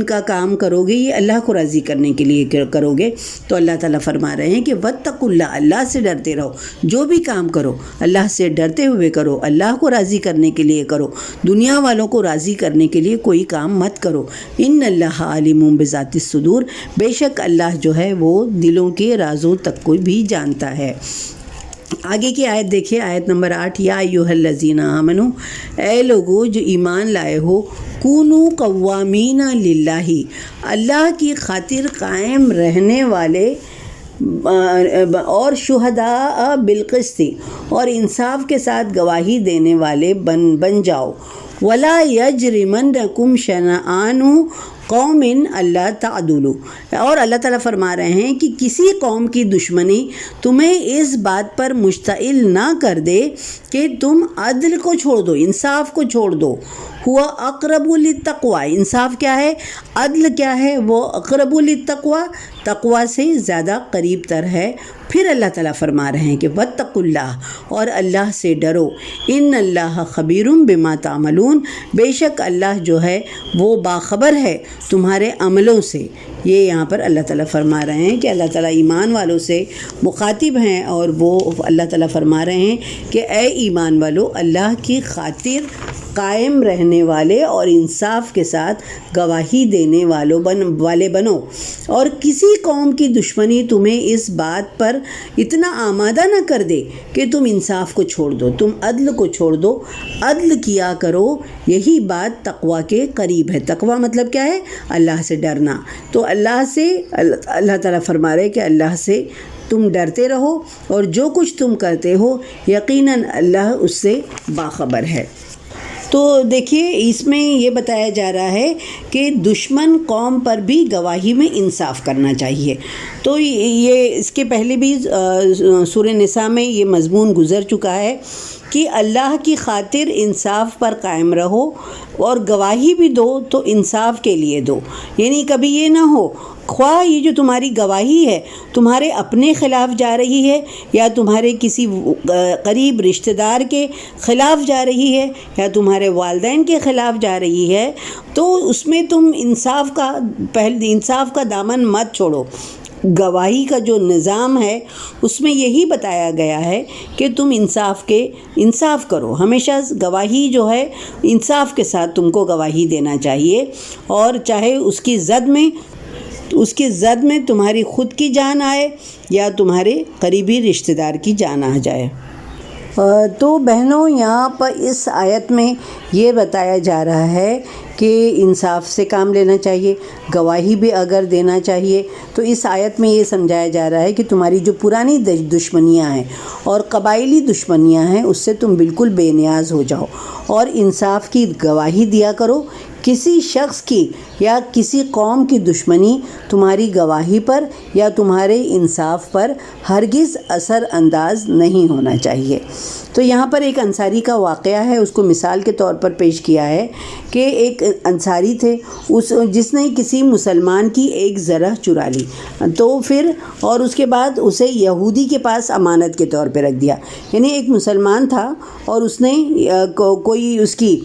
کا کام کرو گے، یہ اللہ کو راضی کرنے کے لیے کرو گے؟ تو اللہ تعالیٰ فرما رہے ہیں کہ واتقوا اللہ، اللہ سے ڈرتے رہو، جو بھی کام کرو اللہ سے ڈرتے ہوئے کرو، اللہ کو راضی کرنے کے لیے کرو، دنیا والوں کو راضی کرنے کے لیے کوئی کام مت کرو۔ ان اللہ علیم بذات الصدور، بے شک اللہ جو ہے وہ دلوں کے رازوں تک کو بھی جانتا ہے۔ آگے کی آیت دیکھیے، آیت نمبر 8، یا ایھا الذین آمنو، اے لوگو جو ایمان لائے ہو، کونو قوامین للہ، اللہ کی خاطر قائم رہنے والے اور شہداء بالقسط، اور انصاف کے ساتھ گواہی دینے والے بن جاؤ۔ ولا یجرمنکم شنآن قوم اللہ تعدلوا، اور اللہ تعالیٰ فرما رہے ہیں کہ کسی قوم کی دشمنی تمہیں اس بات پر مشتعل نہ کر دے کہ تم عدل کو چھوڑ دو، انصاف کو چھوڑ دو۔ ہوا اقرب للتقوی، انصاف کیا ہے، عدل کیا ہے، وہ اقرب للتقوی، تقوی سے زیادہ قریب تر ہے۔ پھر اللہ تعالیٰ فرما رہے ہیں کہ واتقوا اللہ، اور اللہ سے ڈرو، ان اللہ خبیر بما تعملون، بے شک اللہ جو ہے وہ باخبر ہے تمہارے عملوں سے، یہ یہاں پر اللہ تعالیٰ فرما رہے ہیں کہ اللہ تعالیٰ ایمان والوں سے مخاطب ہیں، اور وہ اللہ تعالیٰ فرما رہے ہیں کہ اے ایمان والو، اللہ کی خاطر قائم رہنے والے اور انصاف کے ساتھ گواہی دینے والے بنو، اور کسی قوم کی دشمنی تمہیں اس بات پر اتنا آمادہ نہ کر دے کہ تم انصاف کو چھوڑ دو، تم عدل کو چھوڑ دو، عدل کیا کرو، یہی بات تقویٰ کے قریب ہے۔ تقویٰ مطلب کیا ہے؟ اللہ سے ڈرنا۔ تو اللہ تعالیٰ فرما رہے کہ اللہ سے تم ڈرتے رہو، اور جو کچھ تم کرتے ہو یقیناً اللہ اس سے باخبر ہے۔ تو دیکھیے اس میں یہ بتایا جا رہا ہے کہ دشمن قوم پر بھی گواہی میں انصاف کرنا چاہیے۔ تو یہ اس کے پہلے بھی سورہ نساء میں یہ مضمون گزر چکا ہے کہ اللہ کی خاطر انصاف پر قائم رہو، اور گواہی بھی دو تو انصاف کے لیے دو، یعنی کبھی یہ نہ ہو خواہ یہ جو تمہاری گواہی ہے تمہارے اپنے خلاف جا رہی ہے یا تمہارے کسی قریب رشتہ دار کے خلاف جا رہی ہے یا تمہارے والدین کے خلاف جا رہی ہے، تو اس میں تم انصاف کا دامن مت چھوڑو۔ گواہی کا جو نظام ہے اس میں یہی بتایا گیا ہے کہ تم انصاف کرو، ہمیشہ گواہی جو ہے انصاف کے ساتھ تم کو گواہی دینا چاہیے، اور چاہے اس کی زد میں تمہاری خود کی جان آئے یا تمہارے قریبی رشتہ دار کی جان آ جائے۔ تو بہنوں، یہاں پر اس آیت میں یہ بتایا جا رہا ہے کہ انصاف سے کام لینا چاہیے، گواہی بھی اگر دینا چاہیے، تو اس آیت میں یہ سمجھایا جا رہا ہے کہ تمہاری جو پرانی دشمنیاں ہیں اور قبائلی دشمنیاں ہیں اس سے تم بالکل بے نیاز ہو جاؤ اور انصاف کی گواہی دیا کرو۔ کسی شخص کی یا کسی قوم کی دشمنی تمہاری گواہی پر یا تمہارے انصاف پر ہرگز اثر انداز نہیں ہونا چاہیے۔ تو یہاں پر ایک انصاری کا واقعہ ہے، اس کو مثال کے طور پر پیش کیا ہے کہ ایک انصاری تھے جس نے کسی مسلمان کی ایک ذرہ چرا لی، تو پھر اور اس کے بعد اسے یہودی کے پاس امانت کے طور پہ رکھ دیا۔ یعنی ایک مسلمان تھا اور اس نے کوئی اس کی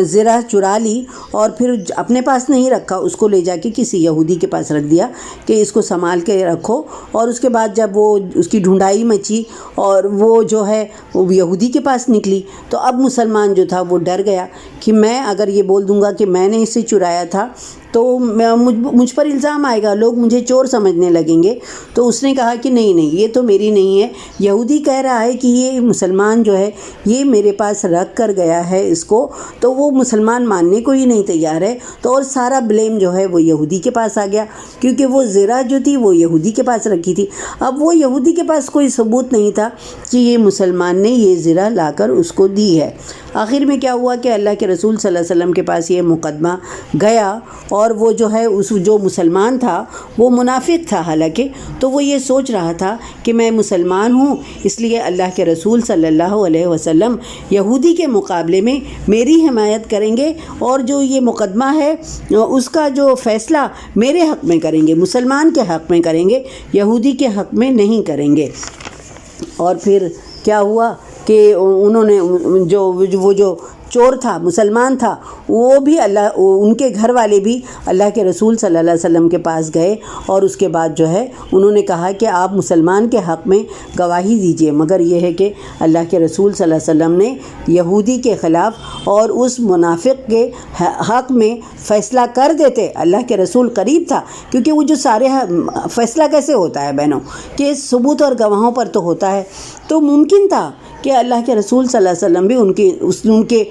زرہ چرا لی اور پھر اپنے پاس نہیں رکھا، اس کو لے جا کے کسی یہودی کے پاس رکھ دیا کہ اس کو سنبھال کے رکھو، اور اس کے بعد جب وہ اس کی ڈھونڈائی مچی اور وہ جو ہے وہ یہودی کے پاس نکلی، تو اب مسلمان جو تھا وہ ڈر گیا کہ میں اگر یہ بول دوں گا کہ میں نے اسے چرایا تھا تو مجھ پر الزام آئے گا، لوگ مجھے چور سمجھنے لگیں گے۔ تو اس نے کہا کہ نہیں یہ تو میری نہیں ہے، یہودی کہہ رہا ہے کہ یہ مسلمان جو ہے یہ میرے پاس رکھ کر گیا ہے اس کو، تو وہ مسلمان ماننے کو ہی نہیں تیار ہے، تو اور سارا بلیم جو ہے وہ یہودی کے پاس آ گیا، کیونکہ وہ زرہ جو تھی وہ یہودی کے پاس رکھی تھی۔ اب وہ یہودی کے پاس کوئی ثبوت نہیں تھا کہ یہ مسلمان نے یہ زرہ لا کر اس کو دی ہے۔ آخر میں کیا ہوا کہ اللہ کے رسول صلی اللہ علیہ وسلم کے پاس یہ مقدمہ گیا، اور وہ جو ہے جو مسلمان تھا وہ منافق تھا، حالانکہ تو وہ یہ سوچ رہا تھا کہ میں مسلمان ہوں، اس لیے اللہ کے رسول صلی اللہ علیہ وسلم یہودی کے مقابلے میں میری حمایت کریں گے، اور جو یہ مقدمہ ہے اس کا جو فیصلہ میرے حق میں کریں گے، مسلمان کے حق میں کریں گے، یہودی کے حق میں نہیں کریں گے۔ اور پھر کیا ہوا کہ انہوں نے وہ جو چور تھا، مسلمان تھا، وہ بھی ان کے گھر والے بھی اللہ کے رسول صلی اللہ علیہ وسلم کے پاس گئے، اور اس کے بعد جو ہے انہوں نے کہا کہ آپ مسلمان کے حق میں گواہی دیجئے، مگر یہ ہے کہ اللہ کے رسول صلی اللہ علیہ وسلم نے یہودی کے خلاف اور اس منافق کے حق میں فیصلہ کر دیتے۔ اللہ کے رسول قریب تھا، کیونکہ وہ جو سارے فیصلہ کیسے ہوتا ہے بہنوں کہ ثبوت اور گواہوں پر تو ہوتا ہے، تو ممکن تھا کہ اللہ کے رسول صلی اللہ علیہ وسلم بھی ان کے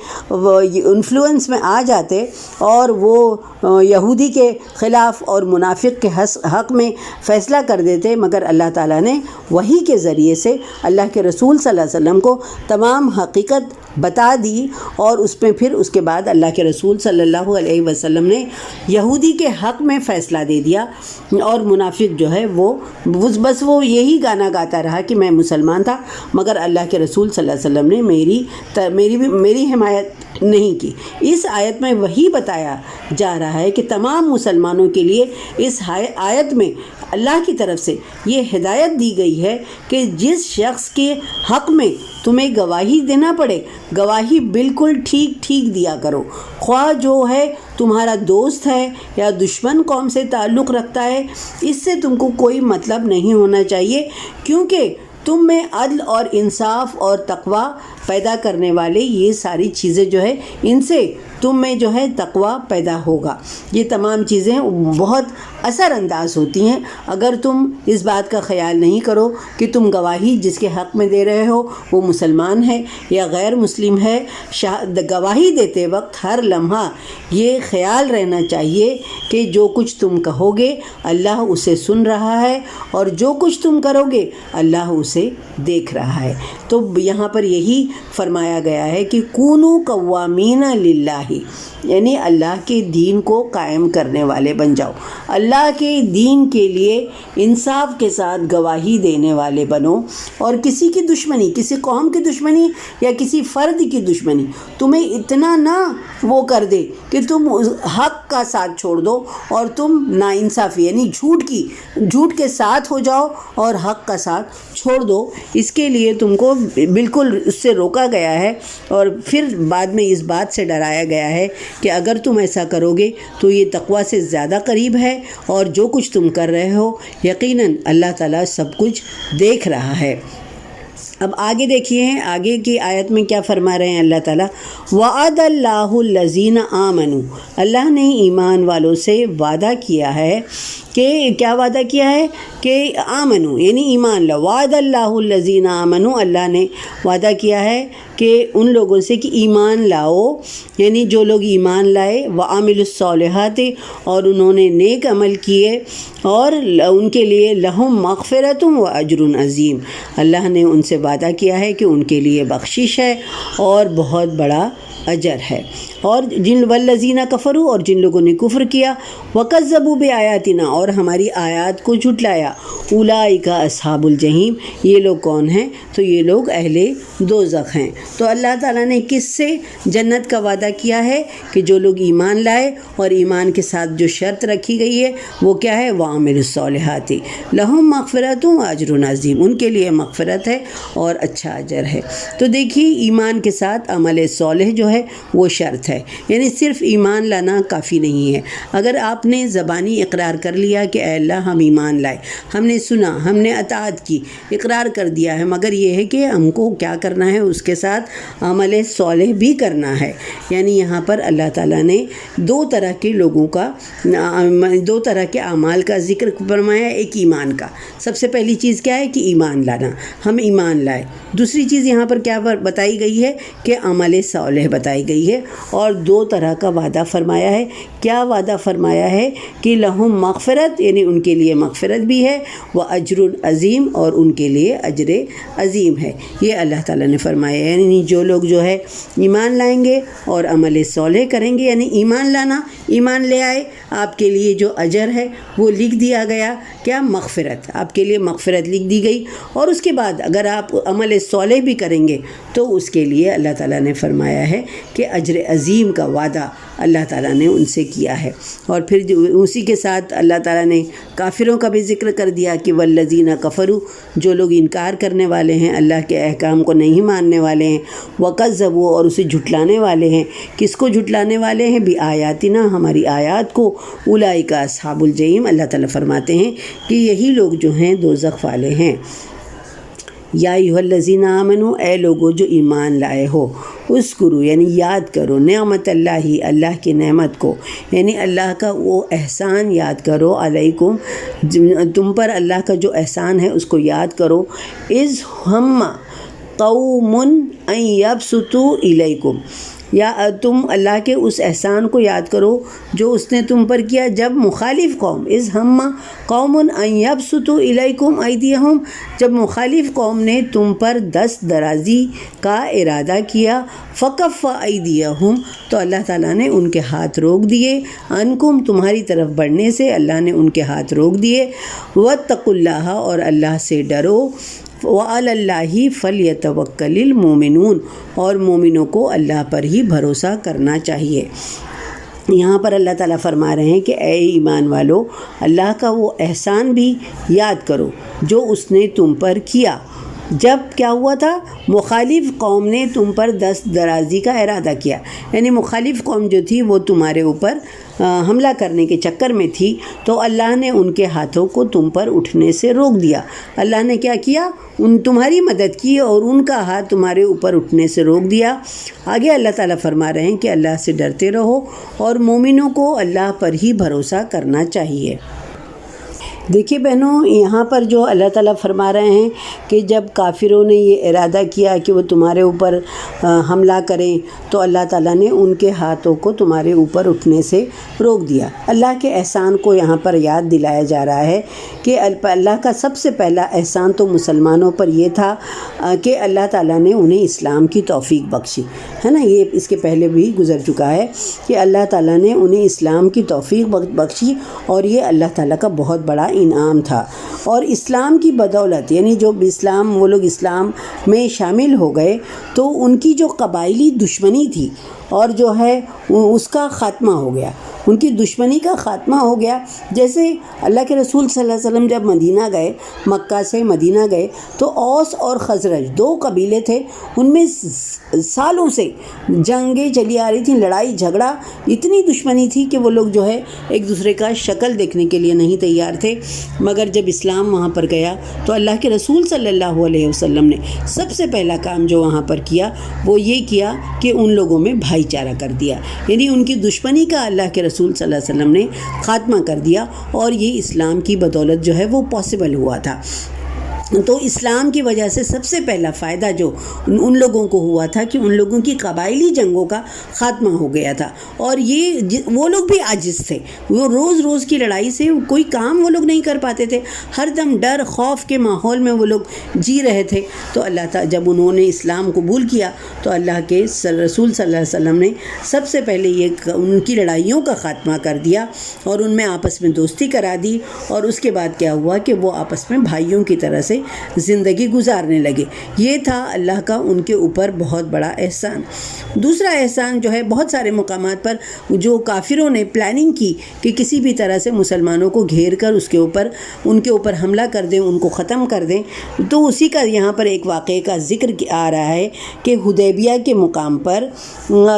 انفلوئنس میں آ جاتے اور وہ یہودی کے خلاف اور منافق کے حق میں فیصلہ کر دیتے، مگر اللہ تعالیٰ نے وحی کے ذریعے سے اللہ کے رسول صلی اللہ علیہ وسلم کو تمام حقیقت بتا دی، اور اس کے بعد اللہ کے رسول صلی اللہ علیہ وسلم نے یہودی کے حق میں فیصلہ دے دیا، اور منافق جو ہے وہ بس وہ یہی گانا گاتا رہا کہ میں مسلمان تھا، مگر اللہ کے رسول صلی اللہ علیہ وسلم نے میری حمایت نہیں کی۔ اس آیت میں وہی بتایا جا رہا ہے کہ تمام مسلمانوں کے لیے اس آیت میں اللہ کی طرف سے یہ ہدایت دی گئی ہے کہ جس شخص کے حق میں تمہیں گواہی دینا پڑے، گواہی بالکل ٹھیک دیا کرو، خواہ جو ہے تمہارا دوست ہے یا دشمن قوم سے تعلق رکھتا ہے، اس سے تم کو کوئی مطلب نہیں ہونا چاہیے، کیونکہ تم میں عدل اور انصاف اور تقوی پیدا کرنے والے یہ ساری چیزیں جو ہے ان سے تم میں جو ہے تقوی پیدا ہوگا۔ یہ تمام چیزیں بہت اثر انداز ہوتی ہیں اگر تم اس بات کا خیال نہیں کرو کہ تم گواہی جس کے حق میں دے رہے ہو وہ مسلمان ہے یا غیر مسلم ہے۔ گواہی دیتے وقت ہر لمحہ یہ خیال رہنا چاہیے کہ جو کچھ تم کہو گے اللہ اسے سن رہا ہے اور جو کچھ تم کرو گے اللہ اسے دیکھ رہا ہے۔ تو یہاں پر یہی فرمایا گیا ہے کہ کونوا قوامین للہ، یعنی اللہ کے دین کو قائم کرنے والے بن جاؤ، اللہ کے دین کے لیے انصاف کے ساتھ گواہی دینے والے بنو، اور کسی کی دشمنی، کسی قوم کی دشمنی یا کسی فرد کی دشمنی تمہیں اتنا نہ وہ کر دے کہ تم حق کا ساتھ چھوڑ دو اور تم ناانصافی یعنی جھوٹ کے ساتھ ہو جاؤ اور حق کا ساتھ چھوڑ دو۔ اس کے لیے تم کو بالکل اس سے روکا گیا ہے، اور پھر بعد میں اس بات سے ڈرایا گیا ہے کہ اگر تم ایسا کرو گے تو یہ تقوی سے زیادہ قریب ہے، اور جو کچھ تم کر رہے ہو یقیناً اللہ تعالیٰ سب کچھ دیکھ رہا ہے۔ اب آگے دیکھیے آگے کی آیت میں کیا فرما رہے ہیں اللہ تعالیٰ، وعد اللہ الذین آمنوا، اللہ نے ایمان والوں سے وعدہ کیا ہے کہ کیا وعدہ کیا ہے کہ آمنو یعنی ایمان لاؤ، وعد اللہ الذین آمنوا، اللہ نے وعدہ کیا ہے کہ ان لوگوں سے کہ ایمان لاؤ، یعنی جو لوگ ایمان لائے، وعملوا الصالحات، اور انہوں نے نیک عمل کیے، اور ان کے لیے لہم مغفرۃ و اجر عظیم، اللہ نے ان سے وعدہ کیا ہے کہ ان کے لیے بخشش ہے اور بہت بڑا اجر ہے۔ اور جن والذین کفروا، اور جن لوگوں نے کفر کیا، وکذبوا بآیاتنا، اور ہماری آیات کو جھٹلایا، اولئک اصحاب الجحیم، یہ لوگ کون ہیں؟ تو یہ لوگ اہل دوزخ ہیں۔ تو اللہ تعالیٰ نے کس سے جنت کا وعدہ کیا ہے کہ جو لوگ ایمان لائے، اور ایمان کے ساتھ جو شرط رکھی گئی ہے وہ کیا ہے، وعملوا الصالحات لہم مغفرۃ و اجر عظیم، ان کے لیے مغفرت ہے اور اچھا اجر ہے۔ تو دیکھیے ایمان کے ساتھ عمل صالح جو ہے وہ شرط ہے، یعنی صرف ایمان لانا کافی نہیں ہے۔ اگر آپ نے زبانی اقرار کر لیا کہ اے اللہ ہم ایمان لائے، ہم نے سنا، ہم نے اطاعت کی، اقرار کر دیا ہے، مگر یہ ہے کہ ہم کو کیا کرنا ہے، اس کے ساتھ عمل صالح بھی کرنا ہے۔ یعنی یہاں پر اللہ تعالیٰ نے دو طرح کے لوگوں کا، دو طرح کے اعمال کا ذکر فرمایا، ایک ایمان کا۔ سب سے پہلی چیز کیا ہے کہ ایمان لانا، ہم ایمان لائے۔ دوسری چیز یہاں پر کیا بتائی گئی ہے کہ عمل صالح بتائی گئی ہے، اور دو طرح کا وعدہ فرمایا ہے۔ کیا وعدہ فرمایا ہے کہ لہم مغفرت، یعنی ان کے لیے مغفرت بھی ہے، و اجر عظیم، اور ان کے لیے اجر عظیم ہے۔ یہ اللہ تعالیٰ نے فرمایا، یعنی جو لوگ جو ہے ایمان لائیں گے اور عمل صالح کریں گے، یعنی ایمان لانا، ایمان لے آئے، آپ کے لیے جو اجر ہے وہ لکھ دیا گیا، کیا مغفرت، آپ کے لیے مغفرت لکھ دی گئی، اور اس کے بعد اگر آپ عمل صالح بھی کریں گے تو اس کے لیے اللہ تعالیٰ نے فرمایا ہے کہ اجر عظیم کا وعدہ اللہ تعالیٰ نے ان سے کیا ہے۔ اور پھر اسی کے ساتھ اللہ تعالیٰ نے کافروں کا بھی ذکر کر دیا کہ والذین کفروا، جو لوگ انکار کرنے والے ہیں، اللہ کے احکام کو نہیں ماننے والے ہیں، وکذبوا، اور اسے جھٹلانے والے ہیں۔ کس کو جھٹلانے والے ہیں؟ بآیاتنا، ہماری آیات کو، اولئک اصحاب الجحیم، اللہ تعالیٰ فرماتے ہیں کہ یہی لوگ جو ہیں دوزخ والے ہیں۔ یا ایھا الذین آمنوا، اے لوگو جو ایمان لائے ہو، اذکروا یعنی یاد کرو، نعمت اللہ، اللہ کی نعمت کو، یعنی اللہ کا وہ احسان یاد کرو، علیکم، تم پر اللہ کا جو احسان ہے اس کو یاد کرو، اذ ہم قوم ان یبسطوا الیکم، یا تم اللہ کے اس احسان کو یاد کرو جو اس نے تم پر کیا جب مخالف قوم، اذ ہم قوم ان یبسطوا الیکم ایدیہم، جب مخالف قوم نے تم پر دست درازی کا ارادہ کیا، فکف ایدیہم، تو اللہ تعالیٰ نے ان کے ہاتھ روک دیے، عنکم، تمہاری طرف بڑھنے سے اللہ نے ان کے ہاتھ روک دیے، واتقوا اللہ، اور اللہ سے ڈرو، وعلی اللہ فلیتوکل المؤمنون، اور مومنوں کو اللہ پر ہی بھروسہ کرنا چاہیے۔ یہاں پر اللہ تعالیٰ فرما رہے ہیں کہ اے ایمان والو، اللہ کا وہ احسان بھی یاد کرو جو اس نے تم پر کیا، جب کیا ہوا تھا؟ مخالف قوم نے تم پر دست درازی کا ارادہ کیا، یعنی مخالف قوم جو تھی وہ تمہارے اوپر حملہ کرنے کے چکر میں تھی، تو اللہ نے ان کے ہاتھوں کو تم پر اٹھنے سے روک دیا۔ اللہ نے کیا کیا؟ تمہاری مدد کی اور ان کا ہاتھ تمہارے اوپر اٹھنے سے روک دیا۔ آگے اللہ تعالیٰ فرما رہے ہیں کہ اللہ سے ڈرتے رہو اور مومنوں کو اللہ پر ہی بھروسہ کرنا چاہیے۔ دیکھیے بہنوں، یہاں پر جو اللہ تعالیٰ فرما رہے ہیں کہ جب کافروں نے یہ ارادہ کیا کہ وہ تمہارے اوپر حملہ کریں تو اللہ تعالیٰ نے ان کے ہاتھوں کو تمہارے اوپر اٹھنے سے روک دیا۔ اللہ کے احسان کو یہاں پر یاد دلایا جا رہا ہے کہ اللہ کا سب سے پہلا احسان تو مسلمانوں پر یہ تھا کہ اللہ تعالیٰ نے انہیں اسلام کی توفیق بخشی ہے نا۔ یہ اس کے پہلے بھی گزر چکا ہے کہ اللہ تعالیٰ نے انہیں اسلام کی توفیق بخشی، اور یہ اللہ تعالیٰ کا بہت بڑا انعام تھا۔ اور اسلام کی بدولت، یعنی جو وہ لوگ اسلام میں شامل ہو گئے تو ان کی جو قبائلی دشمنی تھی اور جو ہے اس کا خاتمہ ہو گیا، ان کی دشمنی کا خاتمہ ہو گیا۔ جیسے اللہ کے رسول صلی اللہ علیہ وسلم جب مدینہ گئے، مکہ سے مدینہ گئے، تو اوس اور خزرج 2 قبیلے تھے، ان میں سالوں سے جنگیں چلی آ رہی تھیں، لڑائی جھگڑا، اتنی دشمنی تھی کہ وہ لوگ جو ہے ایک دوسرے کا شکل دیکھنے کے لیے نہیں تیار تھے۔ مگر جب اسلام وہاں پر گیا تو اللہ کے رسول صلی اللہ علیہ وسلم نے سب سے پہلا کام جو وہاں پر کیا وہ یہ کیا کہ ان لوگوں میں بھائی چارہ کر دیا، یعنی ان کی دشمنی کا اللہ کے رسول صلی اللہ علیہ وسلم نے خاتمہ کر دیا، اور یہ اسلام کی بدولت جو ہے وہ پاسبل ہوا تھا۔ تو اسلام کی وجہ سے سب سے پہلا فائدہ جو ان لوگوں کو ہوا تھا کہ ان لوگوں کی قبائلی جنگوں کا خاتمہ ہو گیا تھا، اور وہ لوگ بھی عاجز تھے، وہ روز کی لڑائی سے کوئی کام وہ لوگ نہیں کر پاتے تھے، ہر دم ڈر خوف کے ماحول میں وہ لوگ جی رہے تھے۔ تو اللہ تعالیٰ جب انہوں نے اسلام قبول کیا تو اللہ کے رسول صلی اللہ علیہ وسلم نے سب سے پہلے ان کی لڑائیوں کا خاتمہ کر دیا اور ان میں آپس میں دوستی کرا دی، اور اس کے بعد کیا ہوا کہ وہ آپس میں بھائیوں کی طرح سے زندگی گزارنے لگے۔ یہ تھا اللہ کا ان کے اوپر بہت بڑا احسان۔ دوسرا احسان جو ہے، بہت سارے مقامات پر جو کافروں نے پلاننگ کی کہ کسی بھی طرح سے مسلمانوں کو گھیر کر ان کے اوپر حملہ کر دیں، ان کو ختم کر دیں، تو اسی کا یہاں پر ایک واقعے کا ذکر آ رہا ہے کہ حدیبیہ کے مقام پر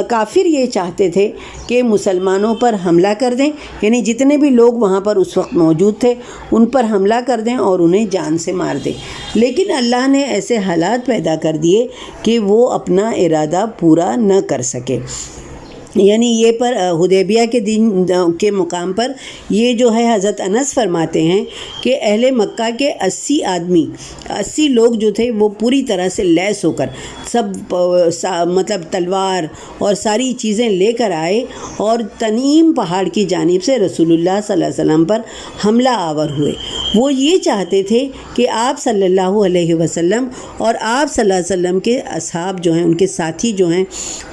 کافر یہ چاہتے تھے کہ مسلمانوں پر حملہ کر دیں، یعنی جتنے بھی لوگ وہاں پر اس وقت موجود تھے ان پر حملہ کر دیں اور انہیں جان سے مار دیں، لیکن اللہ نے ایسے حالات پیدا کر دیے کہ وہ اپنا ارادہ پورا نہ کر سکے۔ یعنی یہ پر حدیبیہ کے دن کے مقام پر یہ جو ہے حضرت انس فرماتے ہیں کہ اہل مکہ کے 80 لوگ جو تھے وہ پوری طرح سے لیس ہو کر سب مطلب تلوار اور ساری چیزیں لے کر آئے اور تنعیم پہاڑ کی جانب سے رسول اللہ صلی اللہ علیہ وسلم پر حملہ آور ہوئے۔ وہ یہ چاہتے تھے کہ آپ صلی اللہ علیہ وسلم اور آپ صلی اللہ علیہ وسلم کے اصحاب جو ہیں، ان کے ساتھی جو ہیں،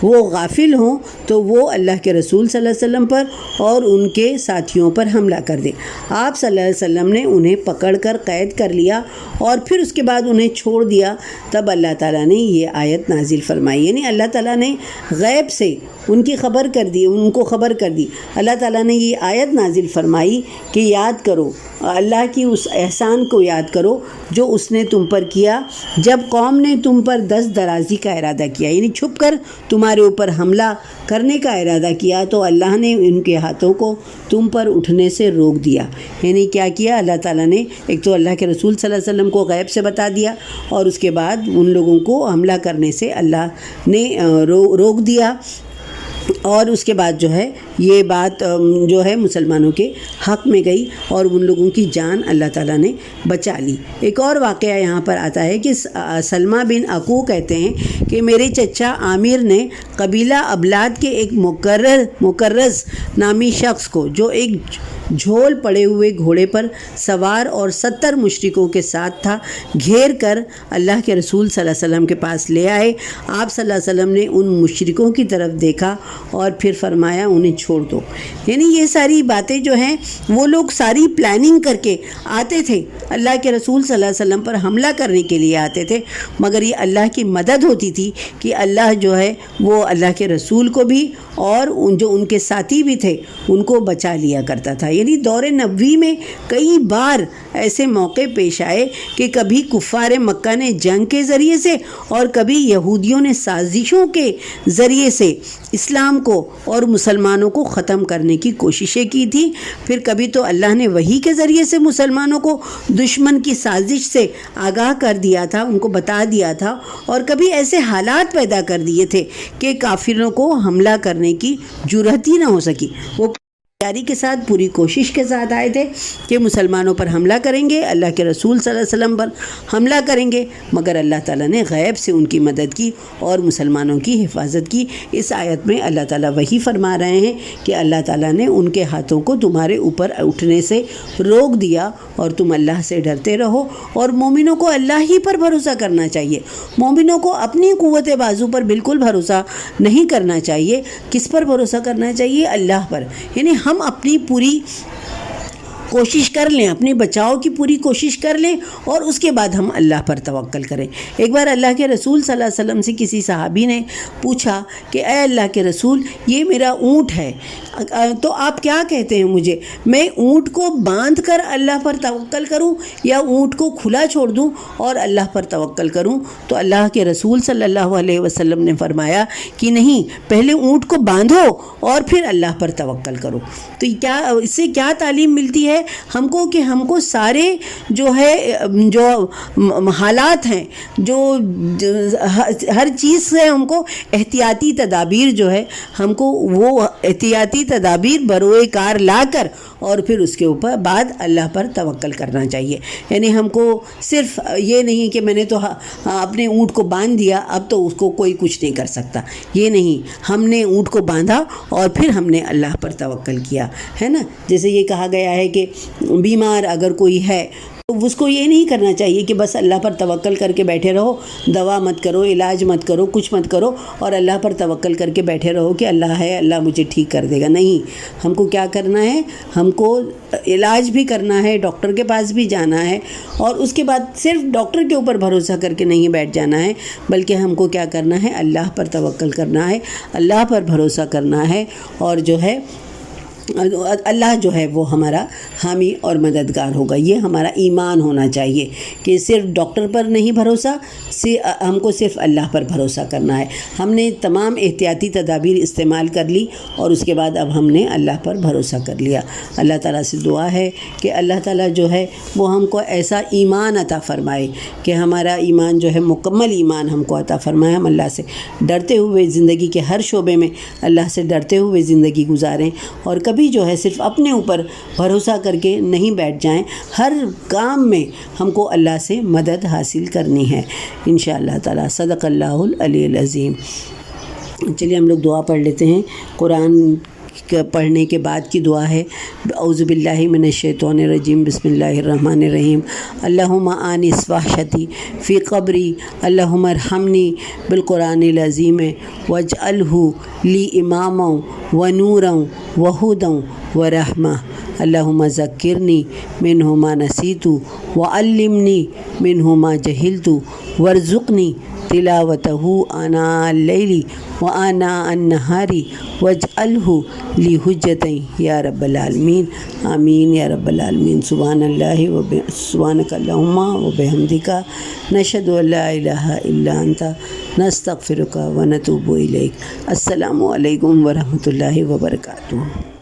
وہ غافل ہوں تو وہ اللہ کے رسول صلی اللہ علیہ وسلم پر اور ان کے ساتھیوں پر حملہ کر دیں۔ آپ صلی اللہ علیہ وسلم نے انہیں پکڑ کر قید کر لیا اور پھر اس کے بعد انہیں چھوڑ دیا۔ تب اللہ تعالیٰ نے یہ آیت نازل فرمائی، یعنی اللہ تعالیٰ نے غیب سے ان کو خبر کر دی۔ اللہ تعالیٰ نے یہ آیت نازل فرمائی کہ یاد کرو اللہ کی اس احسان کو، یاد کرو جو اس نے تم پر کیا جب قوم نے تم پر دست درازی کا ارادہ کیا، یعنی چھپ کر تمہارے اوپر حملہ کرنے کا ارادہ کیا تو اللہ نے ان کے ہاتھوں کو تم پر اٹھنے سے روک دیا۔ یعنی کیا کیا اللہ تعالیٰ نے؟ ایک تو اللہ کے رسول صلی اللہ علیہ وسلم کو غیب سے بتا دیا، اور اس کے بعد ان لوگوں کو حملہ کرنے سے اللہ نے روک دیا، اور اس کے بعد جو ہے یہ بات جو ہے مسلمانوں کے حق میں گئی اور ان لوگوں کی جان اللہ تعالیٰ نے بچا لی۔ ایک اور واقعہ یہاں پر آتا ہے کہ سلمہ بن عقو کہتے ہیں کہ میرے چچا عامر نے قبیلہ ابلاد کے ایک مکرز نامی شخص کو، جو ایک جھول پڑے ہوئے گھوڑے پر سوار اور 70 مشرکوں کے ساتھ تھا، گھیر کر اللہ کے رسول صلی اللہ علیہ وسلم کے پاس لے آئے۔ آپ صلی اللہ علیہ وسلم نے ان مشرکوں کی طرف دیکھا اور پھر فرمایا انہیں چھوڑ دو۔ یعنی یہ ساری باتیں جو ہیں وہ لوگ ساری پلاننگ کر کے آتے تھے، اللہ کے رسول صلی اللہ علیہ وسلم پر حملہ کرنے کے لیے آتے تھے، مگر یہ اللہ کی مدد ہوتی تھی کہ اللہ جو ہے وہ اللہ کے رسول کو بھی اور جو ان کے ساتھی بھی تھے ان کو بچا لیا کرتا تھا. یعنی دور نبوی میں کئی بار ایسے موقع پیش آئے کہ کبھی کفار مکہ نے جنگ کے ذریعے سے اور کبھی یہودیوں نے سازشوں کے ذریعے سے اسلام کو اور مسلمانوں کو ختم کرنے کی کوششیں کی تھی. پھر کبھی تو اللہ نے وحی کے ذریعے سے مسلمانوں کو دشمن کی سازش سے آگاہ کر دیا تھا، ان کو بتا دیا تھا، اور کبھی ایسے حالات پیدا کر دیے تھے کہ کافروں کو حملہ کرنے کی جرأت ہی نہ ہو سکی. وہ تیاری کے ساتھ، پوری کوشش کے ساتھ آئے تھے کہ مسلمانوں پر حملہ کریں گے، اللہ کے رسول صلی اللہ علیہ وسلم پر حملہ کریں گے، مگر اللہ تعالیٰ نے غیب سے ان کی مدد کی اور مسلمانوں کی حفاظت کی. اس آیت میں اللہ تعالیٰ وہی فرما رہے ہیں کہ اللہ تعالیٰ نے ان کے ہاتھوں کو تمہارے اوپر اٹھنے سے روک دیا اور تم اللہ سے ڈرتے رہو. اور مومنوں کو اللہ ہی پر بھروسہ کرنا چاہیے. مومنوں کو اپنی قوت بازو پر بالکل بھروسہ نہیں کرنا چاہیے. کس پر بھروسہ کرنا چاہیے؟ اللہ پر. یعنی ہم اپنی پوری کوشش کر لیں، اپنے بچاؤ کی پوری کوشش کر لیں اور اس کے بعد ہم اللہ پر توکل کریں. ایک بار اللہ کے رسول صلی اللہ علیہ وسلم سے کسی صحابی نے پوچھا کہ اے اللہ کے رسول، یہ میرا اونٹ ہے تو آپ کیا کہتے ہیں مجھے، میں اونٹ کو باندھ کر اللہ پر توکل کروں یا اونٹ کو کھلا چھوڑ دوں اور اللہ پر توکل کروں؟ تو اللہ کے رسول صلی اللہ علیہ وسلم نے فرمایا کہ نہیں، پہلے اونٹ کو باندھو اور پھر اللہ پر توکل کرو. تو کیا اس سے کیا تعلیم ملتی ہے ہم کو کہ ہم کو سارے جو حالات ہیں، جو ہر چیز سے ہم کو احتیاطی تدابیر جو ہے، ہم کو وہ احتیاطی تدابیر بروئے کار لا کر اور پھر اس کے اوپر بعد اللہ پر توکل کرنا چاہیے. یعنی ہم کو صرف یہ نہیں کہ میں نے تو اپنے اونٹ کو باندھ دیا اب تو اس کو کوئی کچھ نہیں کر سکتا، یہ نہیں. ہم نے اونٹ کو باندھا اور پھر ہم نے اللہ پر توکل کیا، ہے نا. جیسے یہ کہا گیا ہے کہ بیمار اگر کوئی ہے تو اس کو یہ نہیں کرنا چاہیے کہ بس اللہ پر توکل کر کے بیٹھے رہو، دوا مت کرو، علاج مت کرو، کچھ مت کرو اور اللہ پر توکل کر کے بیٹھے رہو کہ اللہ ہے، اللہ مجھے ٹھیک کر دے گا. نہیں، ہم کو کیا کرنا ہے، ہم کو علاج بھی کرنا ہے، ڈاکٹر کے پاس بھی جانا ہے اور اس کے بعد صرف ڈاکٹر کے اوپر بھروسہ کر کے نہیں بیٹھ جانا ہے، بلکہ ہم کو کیا کرنا ہے، اللہ پر توکل کرنا ہے، اللہ پر بھروسہ کرنا ہے. اور جو ہے اللہ جو ہے وہ ہمارا حامی اور مددگار ہوگا. یہ ہمارا ایمان ہونا چاہیے کہ صرف ڈاکٹر پر نہیں بھروسہ، ہم کو صرف اللہ پر بھروسہ کرنا ہے. ہم نے تمام احتیاطی تدابیر استعمال کر لی اور اس کے بعد اب ہم نے اللہ پر بھروسہ کر لیا. اللہ تعالیٰ سے دعا ہے کہ اللہ تعالیٰ جو ہے وہ ہم کو ایسا ایمان عطا فرمائے کہ ہمارا ایمان جو ہے مکمل ایمان ہم کو عطا فرمائے. ہم اللہ سے ڈرتے ہوئے زندگی کے ہر شعبے میں اللہ سے ڈرتے ہوئے زندگی گزاریں اور کبھی جو ہے صرف اپنے اوپر بھروسہ کر کے نہیں بیٹھ جائیں. ہر کام میں ہم کو اللہ سے مدد حاصل کرنی ہے انشاءاللہ تعالی. صدق اللہ العلی العظیم. چلیے ہم لوگ دعا پڑھ لیتے ہیں. قرآن پڑھنے کے بعد کی دعا ہے اعوذ باللہ من الشیطان الرجیم بسم اللہ الرحمن الرحیم. اللہم آنس وحشتی فی قبری اللہم ارحمنی بالقرآن العظیم واجعلہ لی اماما ونورا وہدا ورحمہ. اللہم ذکرنی منہ ما نسیت وعلمنی منہ ما جہلت وارزقنی تلاوتہ آناء اللیل وآناء النہار واجعلہ لی حجتہ یا رب العالمین. آمین یا رب العالمین. سبحان اللہ سبحانک اللہم وبحمدک نشہد ان لا الہ الا انت نستغفرک ونتوب الیک. السلام علیکم ورحمۃ اللہ وبرکاتہ.